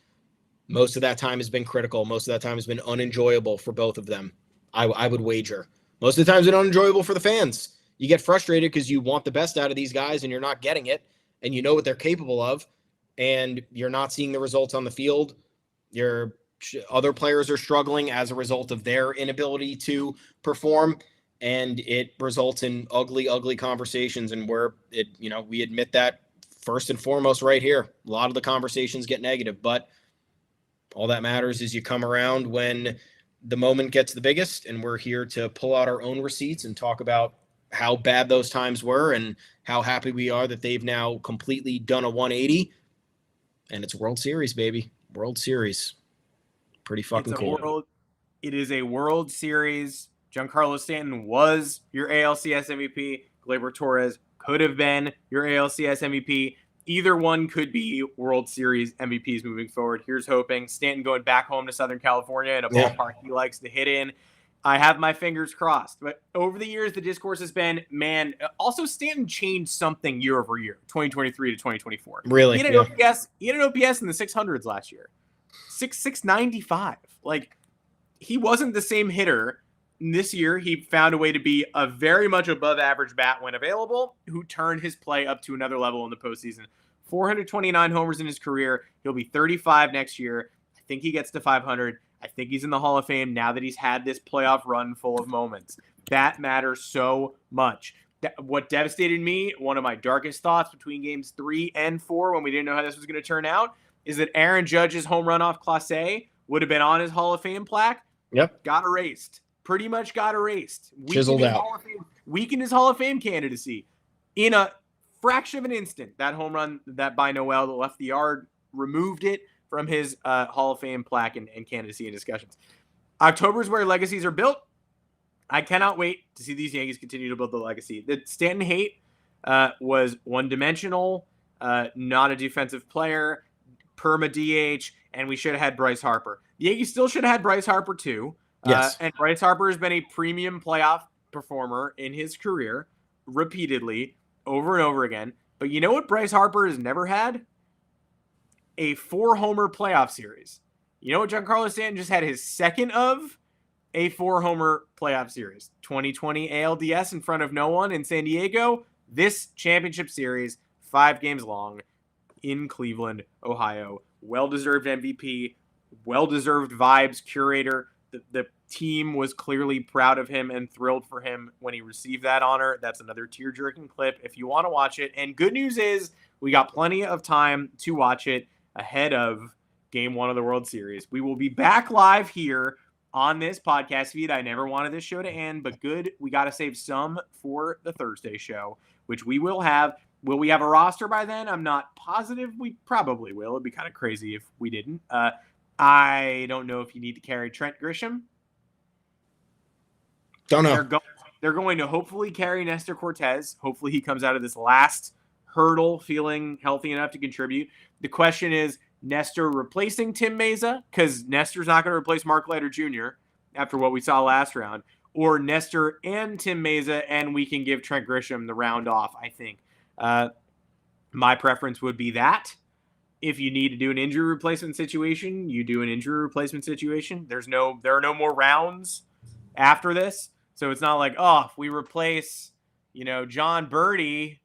Most of that time has been critical. Most of that time has been unenjoyable for both of them. I would wager. Most of the time it's been unenjoyable for the fans. You get frustrated because you want the best out of these guys and you're not getting it, and you know what they're capable of, and you're not seeing the results on the field. Your other players are struggling as a result of their inability to perform, and it results in ugly conversations. And we admit that first and foremost right here. A lot of the conversations get negative, but all that matters is you come around when the moment gets the biggest, and we're here to pull out our own receipts and talk about how bad those times were and how happy we are that they've now completely done a 180. And it's World Series, baby. World Series. Pretty fucking cool. It is a World Series. Giancarlo Stanton was your ALCS MVP. Gleyber Torres could have been your ALCS MVP. Either one could be World Series MVPs moving forward. Here's hoping. Stanton going back home to Southern California in a ballpark he likes to hit in. I have my fingers crossed. But over the years, the discourse has been, man, also Stanton changed something year over year, 2023 to 2024. Really? He had an OPS in the 600s last year. 695. Like, he wasn't the same hitter. This year, he found a way to be a very much above average bat when available, who turned his play up to another level in the postseason. 429 homers in his career. He'll be 35 next year. I think he gets to 500. I think he's in the Hall of Fame now that he's had this playoff run full of moments. That matters so much. What devastated me, one of my darkest thoughts between games 3 and 4 when we didn't know how this was going to turn out, is that Aaron Judge's home run off Clase would have been on his Hall of Fame plaque. Yep. Got erased. Pretty much got erased. Chiseled out. Weakened his Hall of Fame candidacy. In a fraction of an instant, that home run that by Noel that left the yard removed it from his Hall of Fame plaque and candidacy and discussions. October is where legacies are built. I cannot wait to see these Yankees continue to build the legacy. The Stanton hate was one-dimensional, not a defensive player, perma DH, and we should have had Bryce Harper. The Yankees still should have had Bryce Harper too. Yes. And Bryce Harper has been a premium playoff performer in his career repeatedly over and over again. But you know what Bryce Harper has never had? A 4-homer playoff series. You know what Giancarlo Stanton just had his second of? a 4-homer playoff series. 2020 ALDS in front of no one in San Diego. This championship series, 5 games long in Cleveland, Ohio. Well-deserved MVP, well-deserved vibes curator. The team was clearly proud of him and thrilled for him when he received that honor. That's another tear-jerking clip if you want to watch it. And good news is we got plenty of time to watch it ahead of Game 1 of the World Series. We will be back live here on this podcast feed. I never wanted this show to end, but good. We got to save some for the Thursday show, which we will have. Will we have a roster by then? I'm not positive. We probably will. It'd be kind of crazy if we didn't. I don't know if you need to carry Trent Grisham. Don't know. They're going to hopefully carry Nestor Cortez. Hopefully he comes out of this last hurdle feeling healthy enough to contribute. The question is, Nestor replacing Tim Meza, because Nestor's not going to replace Mark Leiter Jr. after what we saw last round, or Nestor and Tim Meza, and we can give Trent Grisham the round off, I think. My preference would be that. If you need to do an injury replacement situation, you do an injury replacement situation. There are no more rounds after this. So it's not like, if we replace, John Birdie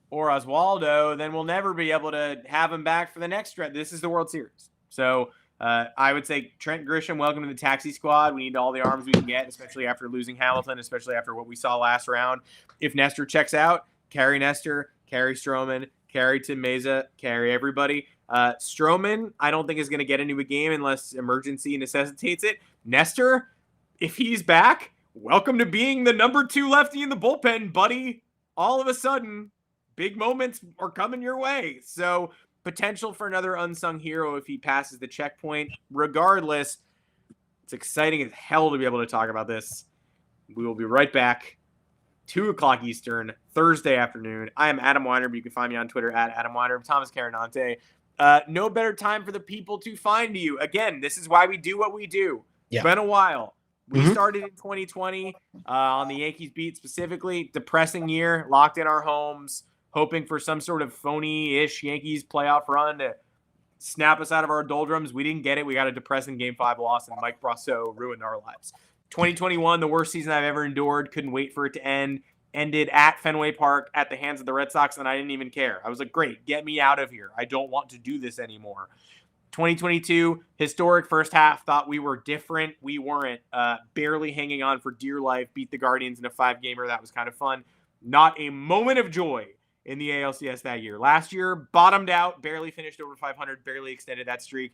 or Oswaldo, then we'll never be able to have him back for the next stretch. This is the World Series. So I would say Trent Grisham, welcome to the taxi squad. We need all the arms we can get, especially after losing Hamilton, especially after what we saw last round. If Nestor checks out, carry Nestor, carry Stroman, carry Tim Meza, carry everybody. Stroman, I don't think is going to get into a game unless emergency necessitates it. Nestor, if he's back, welcome to being the number 2 lefty in the bullpen, buddy. All of a sudden, big moments are coming your way. So potential for another unsung hero if he passes the checkpoint. Regardless, it's exciting as hell to be able to talk about this. We will be right back. 2 o'clock Eastern, Thursday afternoon. I am Adam Weinrib. You can find me on Twitter at Adam Weinrib. Thomas Carannante. No better time for the people to find you. Again, this is why we do what we do. Yeah. It's been a while. We started in 2020 on the Yankees beat specifically. Depressing year, locked in our homes, hoping for some sort of phony-ish Yankees playoff run to snap us out of our doldrums. We didn't get it. We got a depressing Game 5 loss, and Mike Brasso ruined our lives. 2021, the worst season I've ever endured. Couldn't wait for it to end. Ended at Fenway Park at the hands of the Red Sox, and I didn't even care. I was like, great, get me out of here. I don't want to do this anymore. 2022, historic first half. Thought we were different. We weren't. Barely hanging on for dear life. Beat the Guardians in a 5-gamer. That was kind of fun. Not a moment of joy in the ALCS that year. Last year, bottomed out. Barely finished over 500. Barely extended that streak.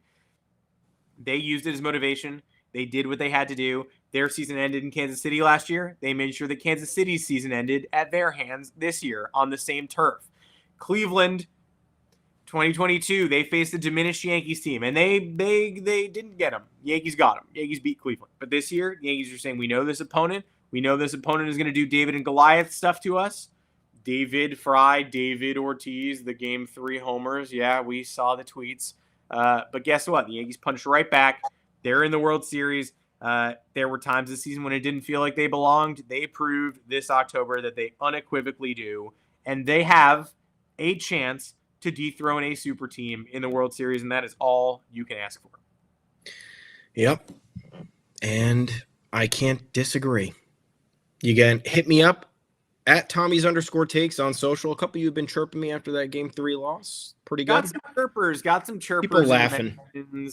They used it as motivation. They did what they had to do. Their season ended in Kansas City last year. They made sure that Kansas City's season ended at their hands this year on the same turf. Cleveland, 2022, they faced a diminished Yankees team, and they didn't get them. Yankees got them. Yankees beat Cleveland. But this year, Yankees are saying, we know this opponent. We know this opponent is going to do David and Goliath stuff to us. David Fry, David Ortiz, the Game 3 homers. Yeah, we saw the tweets. But guess what? The Yankees punched right back. They're in the World Series. There were times this season when it didn't feel like they belonged. They proved this October that they unequivocally do. And they have a chance to dethrone a super team in the World Series, and that is all you can ask for. Yep. And I can't disagree. You can hit me up at Tommy's_takes on social. A couple of you have been chirping me after that Game 3 loss. Pretty good. Got some chirpers. People laughing.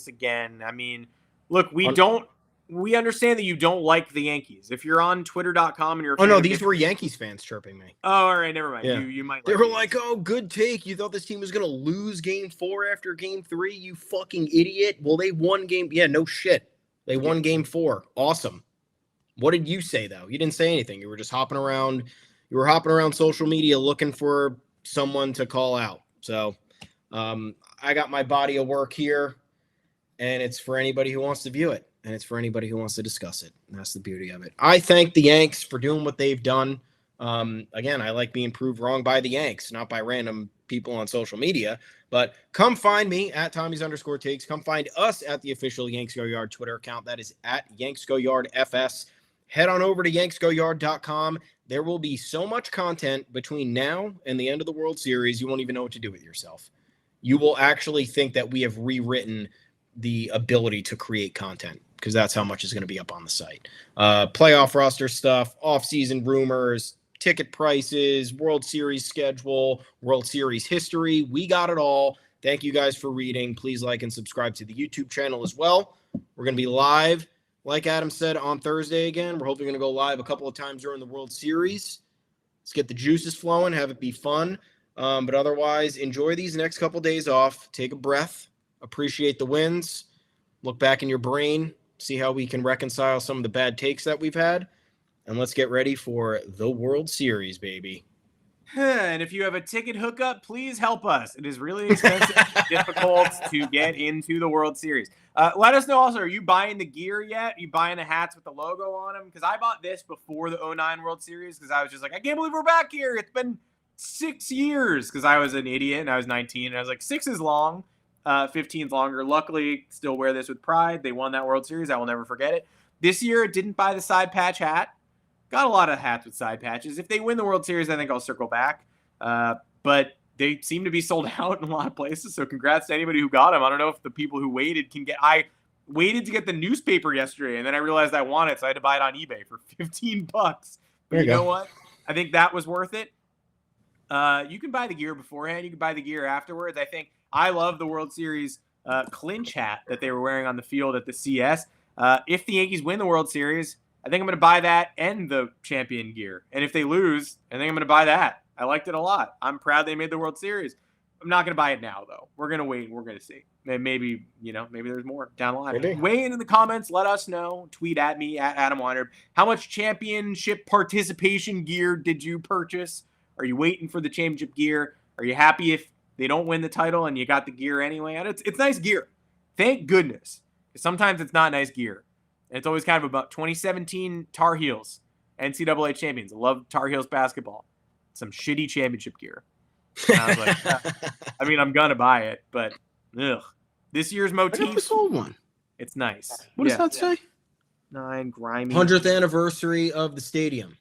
Again, I mean, look, we understand that you don't like the Yankees. If you're on twitter.com and you're these were Yankees fans chirping me. Oh, all right, never mind. Yeah. You might. They were like, "Oh, good take. You thought this team was going to lose Game 4 after Game 3, you fucking idiot." Well, they won Game. Yeah, no shit. They won Game 4. Awesome. What did you say though? You didn't say anything. You were just hopping around. You were hopping around social media looking for someone to call out. So, I got my body of work here, and it's for anybody who wants to view it. And it's for anybody who wants to discuss it. And that's the beauty of it. I thank the Yanks for doing what they've done. Again, I like being proved wrong by the Yanks, not by random people on social media. But come find me at Tommy's_takes. Come find us at the official Yanks Go Yard Twitter account. That is at Yanks Go Yard FS. Head on over to yanksgoyard.com. There will be so much content between now and the end of the World Series, you won't even know what to do with yourself. You will actually think that we have rewritten the ability to create content. because that's how much is going to be up on the site. Playoff roster stuff, off-season rumors, ticket prices, World Series schedule, World Series history. We got it all. Thank you guys for reading. Please like and subscribe to the YouTube channel as well. We're going to be live, like Adam said, on Thursday again. We're hoping to go live a couple of times during the World Series. Let's get the juices flowing, have it be fun. But otherwise, enjoy these next couple days off. Take a breath. Appreciate the wins. Look back in your brain. See how we can reconcile some of the bad takes that we've had. And let's get ready for the World Series, baby. And if you have a ticket hookup, please help us. It is really expensive and difficult to get into the World Series. Let us know also, are you buying the gear yet? Are you buying the hats with the logo on them? Because I bought this before the 2009 World Series because I was just like, I can't believe we're back here. It's been 6 years because I was an idiot and I was 19. And I was like, 6 is long. 15's longer. Luckily, still wear this with pride. They won that World Series. I will never forget it. This year, didn't buy the side patch hat. Got a lot of hats with side patches. If they win the World Series, I think I'll circle back. But they seem to be sold out in a lot of places. So congrats to anybody who got them. I don't know if the people who waited can get. I waited to get the newspaper yesterday, and then I realized I wanted it, so I had to buy it on eBay for $15. But you know what? I think that was worth it. You can buy the gear beforehand. You can buy the gear afterwards. I think I love the World Series clinch hat that they were wearing on the field at the CS. If the Yankees win the World Series, I think I'm going to buy that and the champion gear. And if they lose, I think I'm going to buy that. I liked it a lot. I'm proud they made the World Series. I'm not going to buy it now, though. We're going to wait and we're going to see. Maybe there's more down the line. Maybe. Weigh in the comments. Let us know. Tweet at me, at Adam Weinrib. How much championship participation gear did you purchase? Are you waiting for the championship gear? Are you happy if they don't win the title and you got the gear anyway? And it's nice gear. Thank goodness. Sometimes it's not nice gear. And it's always kind of about 2017 Tar Heels, NCAA champions. I love Tar Heels basketball. Some shitty championship gear. And I was like, I'm going to buy it, but ugh. This year's motif. I never saw one. It's nice. What does that say? 9 grimy. 100th anniversary of the stadium.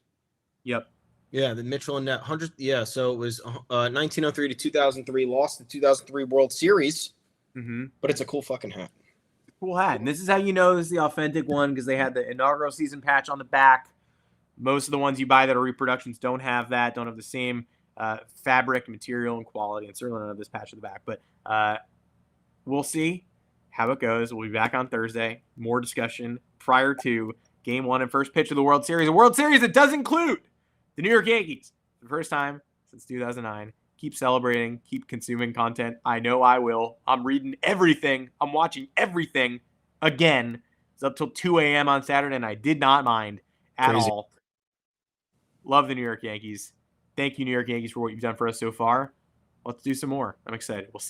Yep. Yeah, the Mitchell and Net 100th. Yeah, so it was 1903 to 2003. Lost the 2003 World Series. Mm-hmm. But it's a cool fucking hat. Cool hat. And this is how you know this is the authentic one because they had the inaugural season patch on the back. Most of the ones you buy that are reproductions don't have that, don't have the same fabric, material, and quality, and certainly don't have this patch on the back. But we'll see how it goes. We'll be back on Thursday. More discussion prior to Game 1 and first pitch of the World Series. A World Series that does include the New York Yankees. For the first time since 2009. Keep celebrating. Keep consuming content. I know I will. I'm reading everything. I'm watching everything again. It's up till 2 a.m. on Saturday, and I did not mind at all. Love the New York Yankees. Thank you, New York Yankees, for what you've done for us so far. Let's do some more. I'm excited. We'll see you.